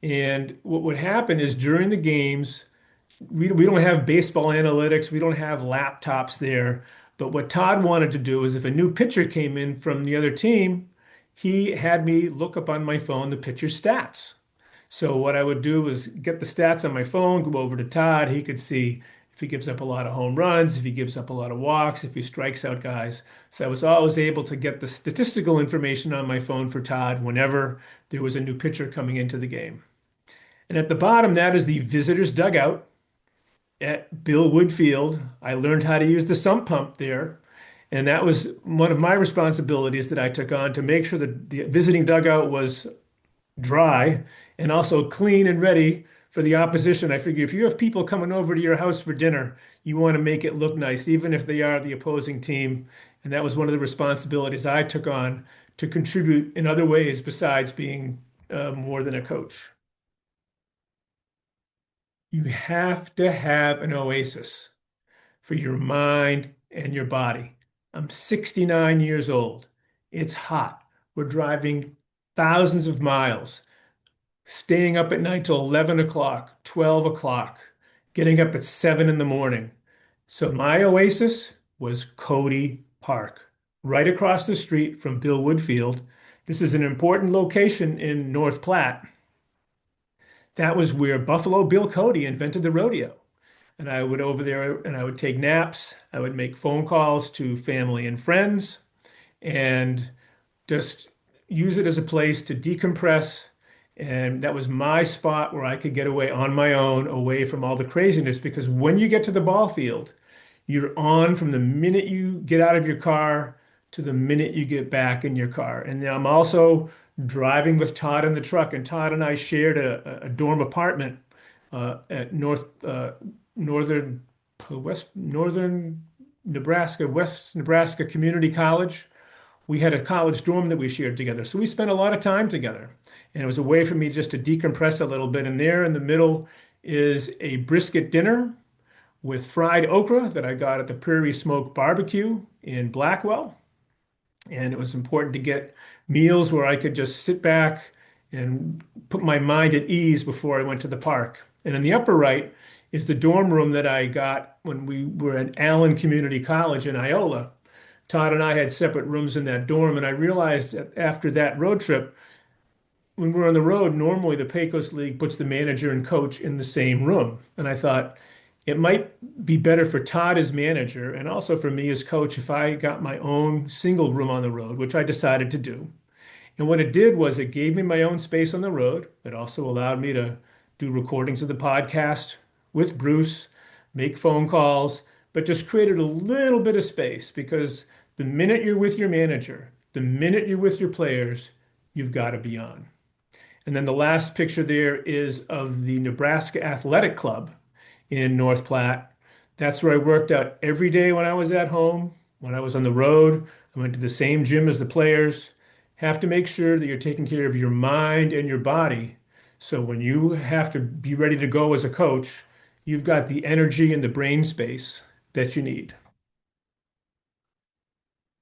And what would happen is during the games, we don't have baseball analytics, we don't have laptops there. But what Todd wanted to do is if a new pitcher came in from the other team, he had me look up on my phone the pitcher's stats. So what I would do was get the stats on my phone, go over to Todd. He could see if he gives up a lot of home runs, if he gives up a lot of walks, if he strikes out guys. So I was always able to get the statistical information on my phone for Todd whenever there was a new pitcher coming into the game. And at the bottom, that is the visitors' dugout at Bill Wood Field. I learned how to use the sump pump there. And that was one of my responsibilities that I took on to make sure that the visiting dugout was dry and also clean and ready for the opposition. I figure if you have people coming over to your house for dinner, you want to make it look nice, even if they are the opposing team. And that was one of the responsibilities I took on to contribute in other ways besides being more than a coach. You have to have an oasis for your mind and your body. I'm 69 years old. It's hot. We're driving thousands of miles, staying up at night till 11 o'clock, 12 o'clock, getting up at 7 in the morning. So my oasis was Cody Park, right across the street from Bill Wood Field. This is an important location in North Platte. That was where Buffalo Bill Cody invented the rodeo. And I would over there and I would take naps. I would make phone calls to family and friends and just use it as a place to decompress. And that was my spot where I could get away on my own, away from all the craziness. Because when you get to the ball field, you're on from the minute you get out of your car to the minute you get back in your car. And I'm also driving with Todd in the truck. And Todd and I shared a dorm apartment at northern Nebraska, West Nebraska Community College. We had a college dorm that we shared together. So we spent a lot of time together. And it was a way for me just to decompress a little bit. And there in the middle is a brisket dinner with fried okra that I got at the Prairie Smoke Barbecue in Blackwell. And it was important to get meals where I could just sit back and put my mind at ease before I went to the park. And in the upper right is the dorm room that I got when we were at Allen Community College in Iola. Todd and I had separate rooms in that dorm, and I realized that after that road trip, when we're on the road, normally the Pecos League puts the manager and coach in the same room. And I thought it might be better for Todd as manager and also for me as coach if I got my own single room on the road, which I decided to do. And what it did was it gave me my own space on the road. It also allowed me to do recordings of the podcast with Bruce, make phone calls, but just created a little bit of space because the minute you're with your manager, The minute you're with your players, you've got to be on. And then the last picture there is of the Nebraska Athletic Club in North Platte. That's where I worked out every day when I was at home. When I was on the road, I went to the same gym as the players. Have to make sure that you're taking care of your mind and your body. So when you have to be ready to go as a coach, you've got the energy and the brain space that you need.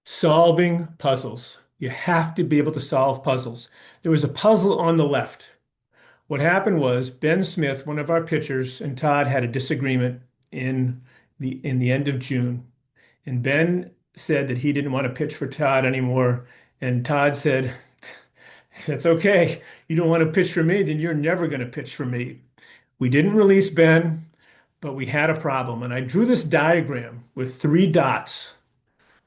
Solving puzzles. You have to be able to solve puzzles. There was a puzzle on the left. What happened was Ben Smith, one of our pitchers, and Todd had a disagreement in the end of June. And Ben said that he didn't want to pitch for Todd anymore. And Todd said, "That's okay. You don't want to pitch for me, then you're never going to pitch for me." We didn't release Ben, but we had a problem. And I drew this diagram with 3 dots,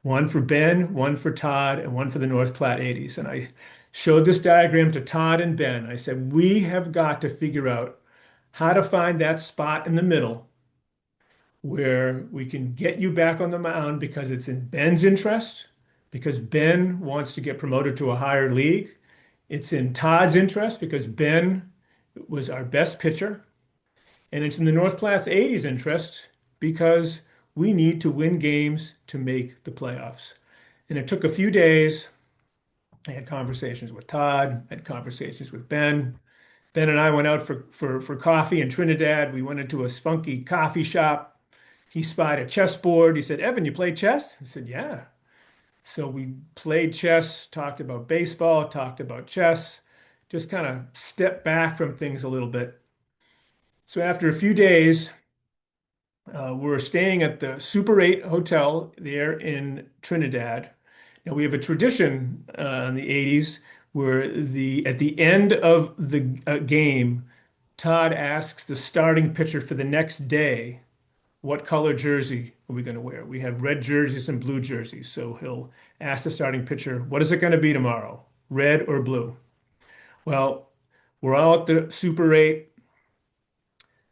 one for Ben, one for Todd, and one for the North Platte 80s. And I showed this diagram to Todd and Ben. I said, we have got to figure out how to find that spot in the middle where we can get you back on the mound because it's in Ben's interest, because Ben wants to get promoted to a higher league. It's in Todd's interest because Ben was our best pitcher. And it's in the North Platte's 80s interest because we need to win games to make the playoffs. And it took a few days. I had conversations with Todd, I had conversations with Ben. Ben and I went out for coffee in Trinidad. We went into a funky coffee shop. He spied a chessboard. He said, "Evan, you play chess?" I said, "Yeah." So we played chess, talked about baseball, talked about chess, just kind of stepped back from things a little bit. So after a few days, we're staying at the Super 8 Hotel there in Trinidad. Now we have a tradition in the 80s where at the end of the game, Todd asks the starting pitcher for the next day, what color jersey are we going to wear? We have red jerseys and blue jerseys. So he'll ask the starting pitcher, what is it going to be tomorrow? Red or blue? Well, we're all at the Super 8.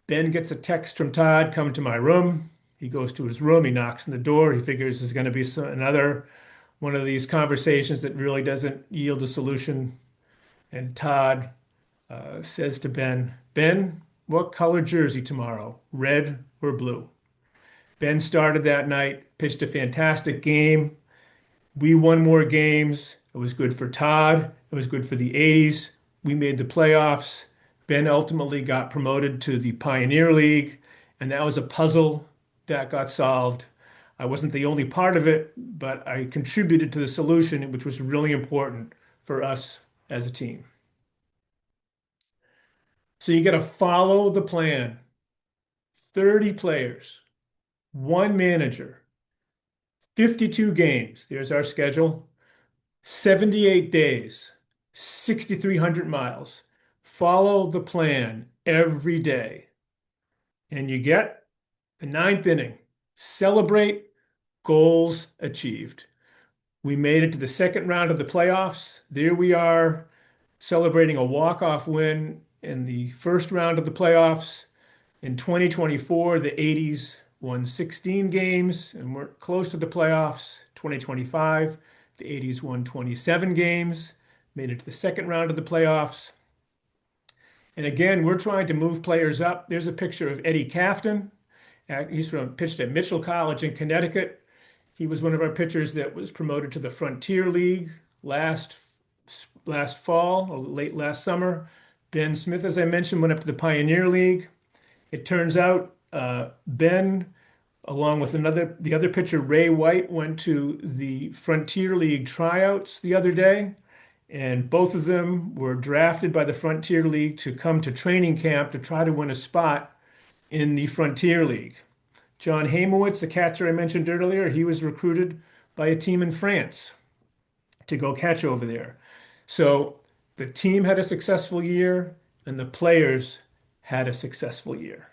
Ben gets a text from Todd, come to my room. He goes to his room, he knocks on the door. He figures there's going to be another one of these conversations that really doesn't yield a solution. And Todd says to Ben, "Ben, what color jersey tomorrow? Red or blue?" Ben started that night, pitched a fantastic game. We won more games. It was good for Todd. It was good for the 80s. We made the playoffs. Ben ultimately got promoted to the Pioneer League, and that was a puzzle that got solved. I wasn't the only part of it, but I contributed to the solution, which was really important for us as a team. So you got to follow the plan. 30 players, 1 manager, 52 games. There's our schedule. 78 days, 6,300 miles. Follow the plan every day. And you get the 9th inning. Celebrate goals achieved. We made it to the 2nd round of the playoffs. There we are celebrating a walk-off win in the 1st round of the playoffs. In 2024, the 80s won 16 games and we're close to the playoffs. 2025, the 80s won 27 games, made it to the 2nd round of the playoffs. And again, we're trying to move players up. There's a picture of Eddie Cafton. He's pitched at Mitchell College in Connecticut. He was one of our pitchers that was promoted to the Frontier League last fall or late last summer. Ben Smith, as I mentioned, went up to the Pioneer League. It turns out Ben, along with the other pitcher, Ray White, went to the Frontier League tryouts the other day. And both of them were drafted by the Frontier League to come to training camp to try to win a spot in the Frontier League. John Hamowitz, the catcher I mentioned earlier, he was recruited by a team in France to go catch over there. So the team had a successful year and the players had a successful year.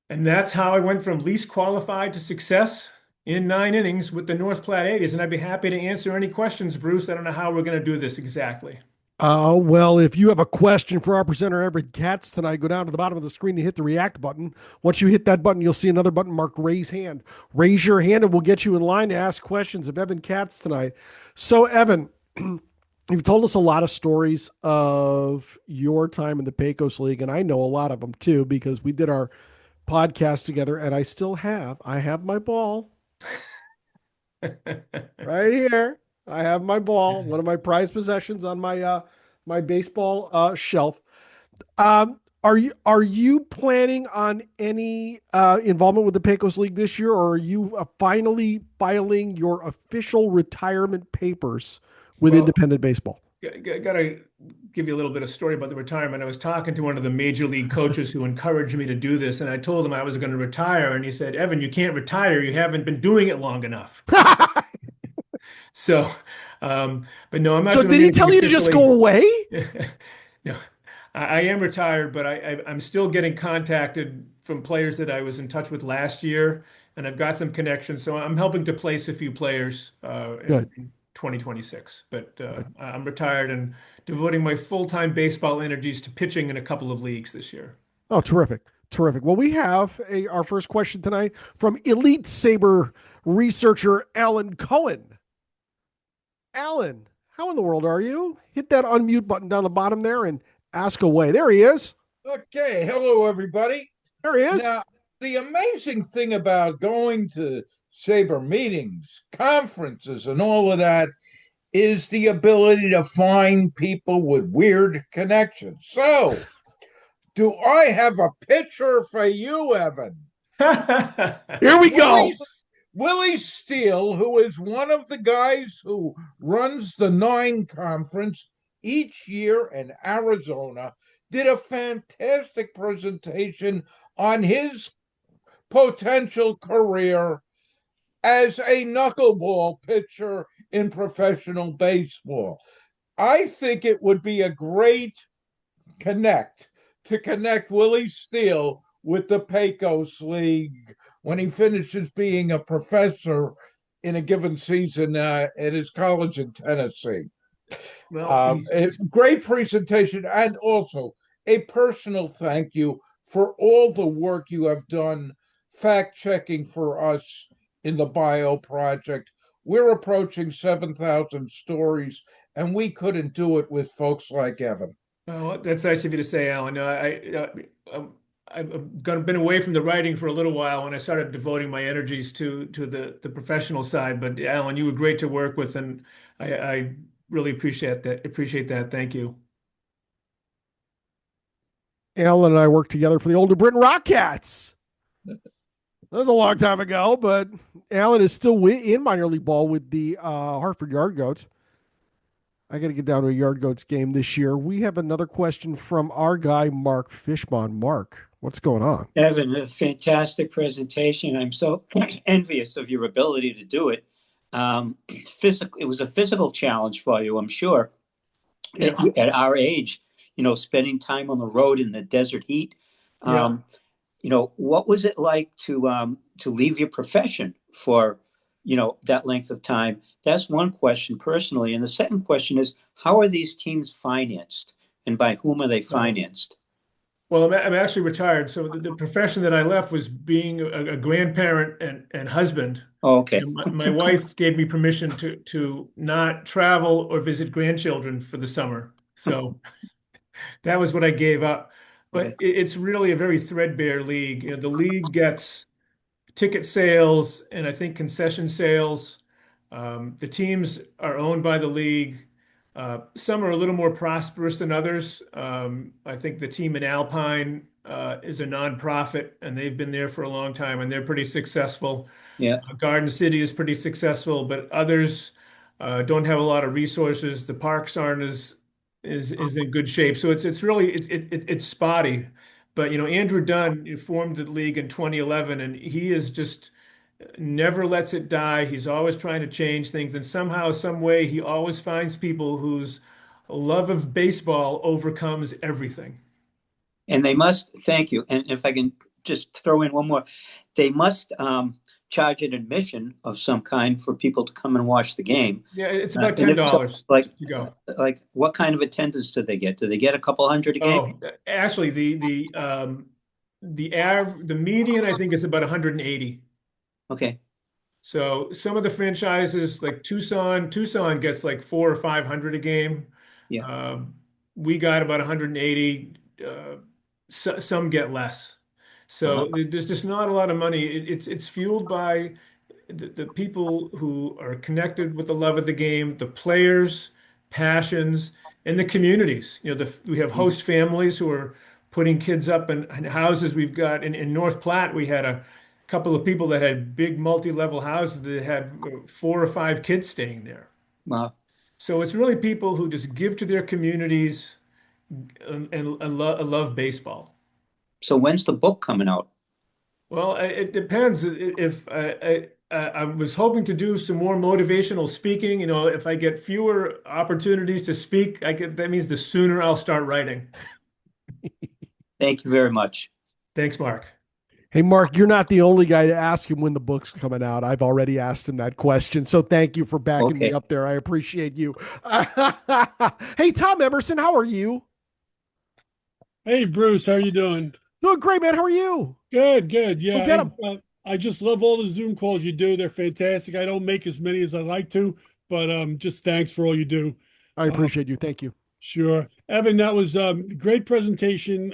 And that's how I went from least qualified to success in 9 innings with the North Platte 80s. And I'd be happy to answer any questions, Bruce. I don't know how we're going to do this exactly. Well, if you have a question for our presenter, Evan Katz, tonight, go down to the bottom of the screen and hit the react button. Once you hit that button, you'll see another button marked raise hand. Raise your hand and we'll get you in line to ask questions of Evan Katz tonight. So, Evan, you've told us a lot of stories of your time in the Pecos League, and I know a lot of them too because we did our podcast together, and I have my ball right here. I have my ball, one of my prized possessions on my baseball shelf. Are you planning on any involvement with the Pecos League this year, or are you finally filing your official retirement papers with Well, independent baseball? got to give you a little bit of story about the retirement. I was talking to one of the major league coaches who encouraged me to do this, and I told him I was going to retire, and he said, "Evan, you can't retire. You haven't been doing it long enough." So, but no, I'm not So doing did he anything tell you to just officially. go away? No, I am retired, but I'm still getting contacted from players that I was in touch with last year, and I've got some connections. So I'm helping to place a few players Good. in 2026. But Good. I'm retired and devoting my full-time baseball energies to pitching in a couple of leagues this year. Oh, terrific. Terrific. Well, we have our first question tonight from Elite Saber researcher Alan Cohen. Alan, how in the world are you? Hit that unmute button down the bottom there and ask away. There he is. Okay, hello everybody. There he is. Now, the amazing thing about going to Sabre meetings, conferences, and all of that is the ability to find people with weird connections. So, do I have a picture for you, Evan? Here we go. Willie Steele, who is one of the guys who runs the Nine Conference each year in Arizona, did a fantastic presentation on his potential career as a knuckleball pitcher in professional baseball. I think it would be a great connect Willie Steele with the Pecos League when he finishes being a professor in a given season at his college in Tennessee. Well, A great presentation, and also a personal thank you for all the work you have done fact checking for us in the Bio Project. We're approaching 7,000 stories, and we couldn't do it with folks like Evan. well, that's nice of you to say, Alan. No, I've been away from the writing for a little while when I started devoting my energies to the professional side. But Alan, you were great to work with, and I really appreciate that. Appreciate that. Thank you. Alan and I worked together for the Older Britain Rockcats. That was a long time ago, but Alan is still in minor league ball with the Hartford Yard Goats. I got to get down to a Yard Goats game this year. We have another question from our guy, Mark Fishbon. Mark, what's going on? Evan, a fantastic presentation. I'm so envious of your ability to do it. It was a physical challenge for you, I'm sure. Yeah. At our age, spending time on the road in the desert heat. Yeah. What was it like to leave your profession for, that length of time? That's one question personally. And the second question is, how are these teams financed, and by whom are they financed? Well, I'm actually retired. So the profession that I left was being a grandparent and husband. Oh, okay. And my wife gave me permission to not travel or visit grandchildren for the summer. So that was what I gave up. But Okay. it's really a very threadbare league. The league gets ticket sales and I think concession sales. The teams are owned by the league. Some are a little more prosperous than others. I think the team in Alpine is a nonprofit, and they've been there for a long time, and they're pretty successful. Yeah. Garden City is pretty successful, but others don't have a lot of resources. The parks aren't is in good shape, so it's spotty. But Andrew Dunn formed the league in 2011, and he is just never lets it die. He's always trying to change things, and somehow, some way, he always finds people whose love of baseball overcomes everything. And they must, thank you. And if I can just throw in one more, they must charge an admission of some kind for people to come and watch the game. Yeah, it's about And if so, $10 to go. like what kind of attendance do they get? Do they get a couple hundred a game? Oh, actually, the median I think is about 180. Okay. So some of the franchises like Tucson gets like 400 or 500 a game. Yeah. We got about 180. Some get less. So there's just not a lot of money. It's fueled by the people who are connected with the love of the game, the players, passions, and the communities. We have host families who are putting kids up in houses. We've got in North Platte, we had a couple of people that had big multi-level houses that had 4 or 5 kids staying there. Wow. So it's really people who just give to their communities and love baseball. So when's the book coming out? Well, it depends. If I was hoping to do some more motivational speaking, if I get fewer opportunities to speak, that means the sooner I'll start writing. Thank you very much. Thanks, Mark. Hey, Mark, you're not the only guy to ask him when the book's coming out. I've already asked him that question. So thank you for backing me up there. I appreciate you. Hey, Tom Emerson, how are you? Hey, Bruce, how are you doing? Doing great, man. How are you? Good, good. Yeah, get 'em. I just love all the Zoom calls you do. They're fantastic. I don't make as many as I like to, but just thanks for all you do. I appreciate you. Thank you. Sure. Evan, that was a great presentation.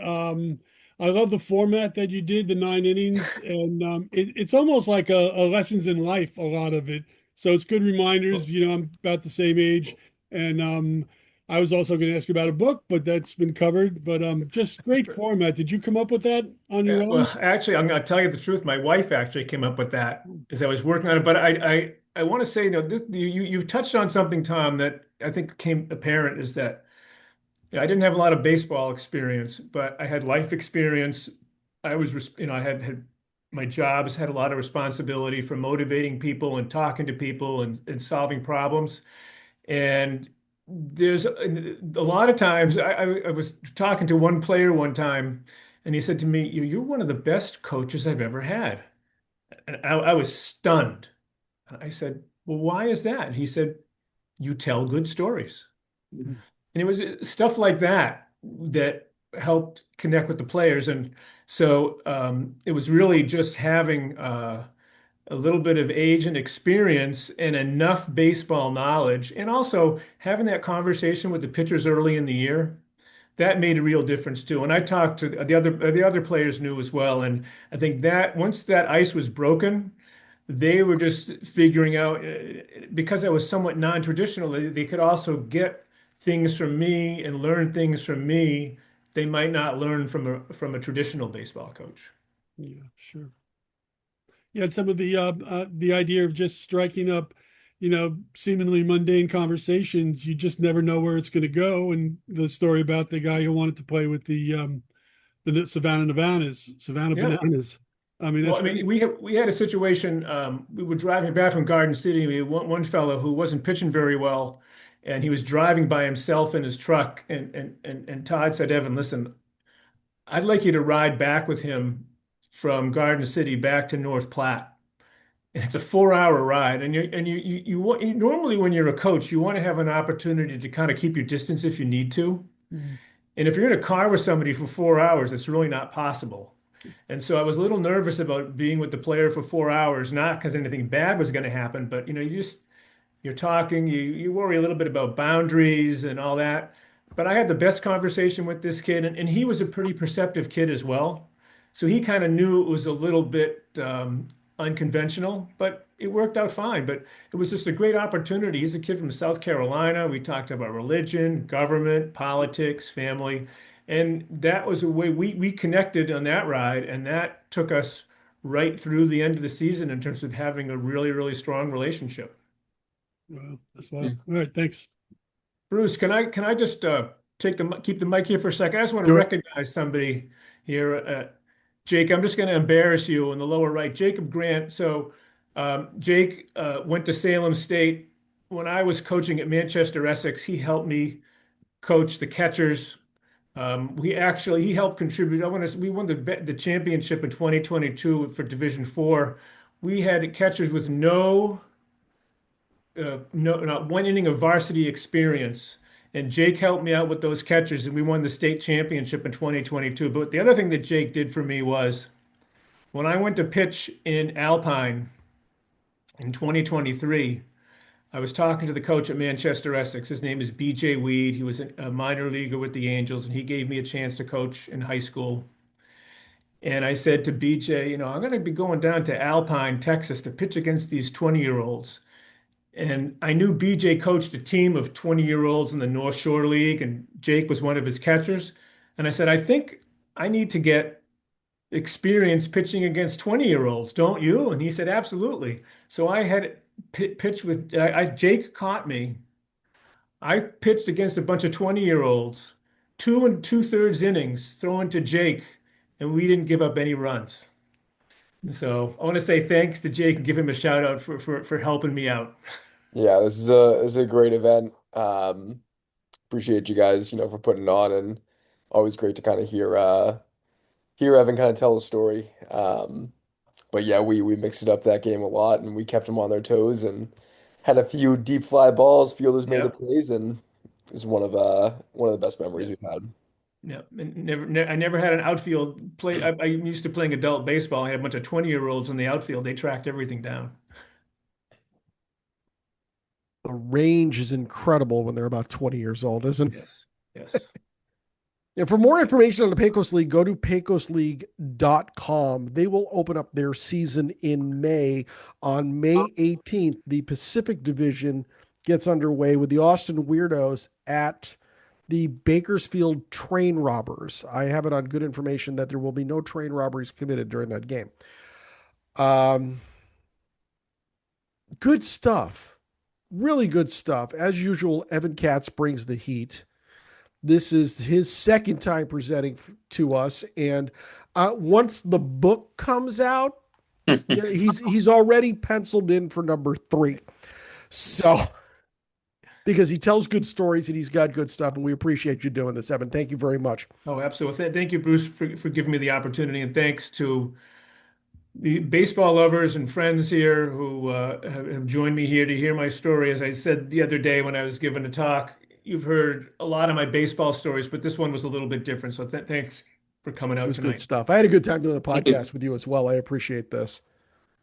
I love the format that you did, the 9 innings, and it's almost like a lessons in life, a lot of it. So it's good reminders. I'm about the same age, and I was also going to ask you about a book, but that's been covered. But just great format. Did you come up with that on your own? Well, actually, I'm going to tell you the truth. My wife actually came up with that as I was working on it. But I want to say, you've touched on something, Tom, that I think became apparent is that I didn't have a lot of baseball experience, but I had life experience. I was, I had my jobs, had a lot of responsibility for motivating people and talking to people and solving problems. And there's a lot of times I was talking to one player one time, and he said to me, "You're one of the best coaches I've ever had." And I was stunned. I said, "Well, why is that?" And he said, "You tell good stories." Mhm. And it was stuff like that that helped connect with the players. And so it was really just having a little bit of age and experience and enough baseball knowledge, and also having that conversation with the pitchers early in the year. That made a real difference too. And I talked to the other players knew as well. And I think that once that ice was broken, they were just figuring out, because I was somewhat non-traditional, they could also get things from me and learn things from me they might not learn from a traditional baseball coach. Yeah, sure. Yeah, and some of the idea of just striking up, seemingly mundane conversations, you just never know where it's going to go. And the story about the guy who wanted to play with the Savannah Bananas. I mean, we had a situation. We were driving back from Garden City. We had one fellow who wasn't pitching very well, and he was driving by himself in his truck. And Todd said, "Evan, listen, I'd like you to ride back with him from Garden City back to North Platte. And it's a 4-hour ride. And normally when you're a coach, you want to have an opportunity to kind of keep your distance if you need to. Mm-hmm. And if you're in a car with somebody for 4 hours, it's really not possible." And so I was a little nervous about being with the player for 4 hours, not because anything bad was going to happen, but you're talking, you worry a little bit about boundaries and all that. But I had the best conversation with this kid, and he was a pretty perceptive kid as well. So he kind of knew it was a little bit unconventional, but it worked out fine. But it was just a great opportunity. He's a kid from South Carolina. We talked about religion, government, politics, family. And that was a way we connected on that ride. And that took us right through the end of the season in terms of having a really, really strong relationship. Well, that's well. All right, thanks. Bruce, can I just keep the mic here for a second? I just want to recognize somebody here. Jake, I'm just going to embarrass you in the lower right. Jacob Grant. So Jake went to Salem State. When I was coaching at Manchester Essex, he helped me coach the catchers. He helped contribute. We won the championship in 2022 for Division 4 we had catchers with not one inning of varsity experience. And Jake helped me out with those catchers, and we won the state championship in 2022. But the other thing that Jake did for me was when I went to pitch in Alpine in 2023, I was talking to the coach at Manchester Essex. His name is BJ Weed. He was a minor leaguer with the Angels, and he gave me a chance to coach in high school. And I said to BJ, I'm going to be going down to Alpine, Texas to pitch against these 20-year-olds. And I knew BJ coached a team of 20-year-olds in the North Shore League, and Jake was one of his catchers. And I said, I think I need to get experience pitching against 20-year-olds, don't you? And he said, absolutely. So I had pitched with Jake caught me. I pitched against a bunch of 20-year-olds, 2 2/3 innings, throwing to Jake, and we didn't give up any runs. So I want to say thanks to Jake and give him a shout out for helping me out. Yeah, this is a great event. Appreciate you guys, for putting it on, and always great to kind of hear Evan kind of tell a story. But yeah, we mixed it up that game a lot, and we kept them on their toes and had a few deep fly balls. Fielders made the plays, and it was one of the best memories we've had. Yeah, and I never had an outfield play. I'm used to playing adult baseball. I had a bunch of 20-year-olds in the outfield. They tracked everything down. The range is incredible when they're about 20 years old, isn't it? Yes. And for more information on the Pecos League, go to pecosleague.com. They will open up their season in May. On May 18th, the Pacific Division gets underway with the Austin Weirdos at the Bakersfield Train Robbers. I have it on good information that there will be no train robberies committed during that game. Good stuff. Really good stuff. As usual, Evan Katz brings the heat. This is his second time presenting to us. And once the book comes out, he's already penciled in for number 3. So, because he tells good stories and he's got good stuff, and we appreciate you doing this, Evan. Thank you very much. Oh, absolutely. Thank you, Bruce, for giving me the opportunity. And thanks to the baseball lovers and friends here who have joined me here to hear my story. As I said the other day when I was given a talk, you've heard a lot of my baseball stories, but this one was a little bit different. So thanks for coming out tonight. Good stuff. I had a good time doing the podcast with you as well. I appreciate this.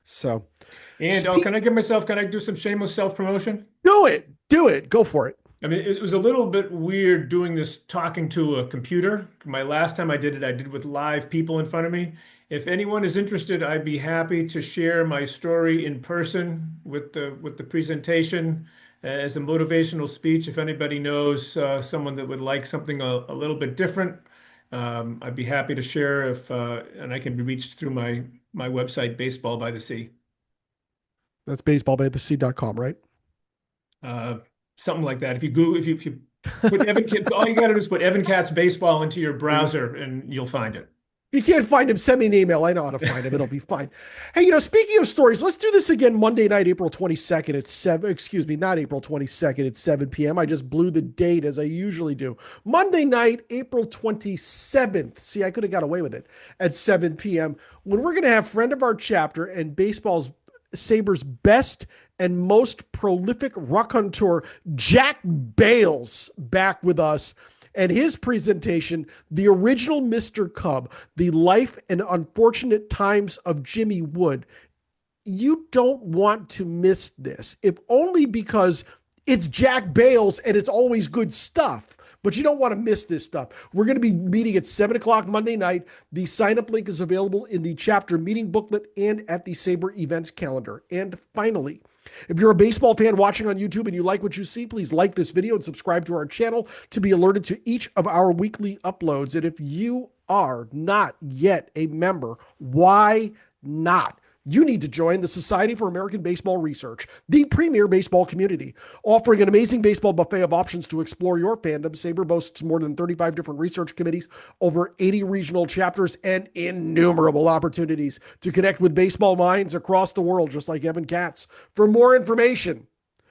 So, and can I do some shameless self-promotion? Do it. Go for it. I mean, it was a little bit weird doing this talking to a computer. My last time I did it, I did with live people in front of me. If anyone is interested, I'd be happy to share my story in person with the presentation as a motivational speech. If anybody knows someone that would like something a little bit different, I'd be happy to share and I can be reached through my website, Baseball by the Sea. That's baseballbythesea.com, right? Something like that. If you put Evan Katz, all you got to do is put Evan Katz Baseball into your browser and you'll find it. If you can't find him, send me an email. I know how to find him. It'll be fine. Hey, speaking of stories, let's do this again Monday night, April 22nd at 7, not April 22nd at 7 p.m. I just blew the date as I usually do. Monday night, April 27th. See, I could have got away with it at 7 p.m. when we're going to have friend of our chapter and baseball's Sabres best and most prolific raconteur, Jack Bales, back with us. And his presentation, The Original Mr. Cub, The Life and Unfortunate Times of Jimmy Wood. You don't want to miss this, if only because it's Jack Bales and it's always good stuff. But you don't want to miss this stuff. We're going to be meeting at 7 o'clock Monday night. The sign-up link is available in the chapter meeting booklet and at the Sabre events calendar. And finally, if you're a baseball fan watching on YouTube and you like what you see, please like this video and subscribe to our channel to be alerted to each of our weekly uploads. And if you are not yet a member, why not? You need to join the Society for American Baseball Research, the premier baseball community. Offering an amazing baseball buffet of options to explore your fandom, Sabre boasts more than 35 different research committees, over 80 regional chapters, and innumerable opportunities to connect with baseball minds across the world, just like Evan Katz. For more information,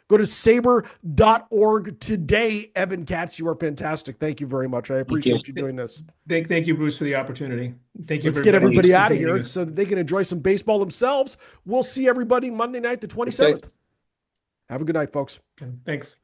Go to saber.org today. Evan Katz, you are fantastic. Thank you very much. I appreciate you doing this. Thank you, Bruce, for the opportunity. Thank you. Let's get everybody out of here so that they can enjoy some baseball themselves. We'll see everybody Monday night, the 27th. Okay. Have a good night, folks. Okay, thanks.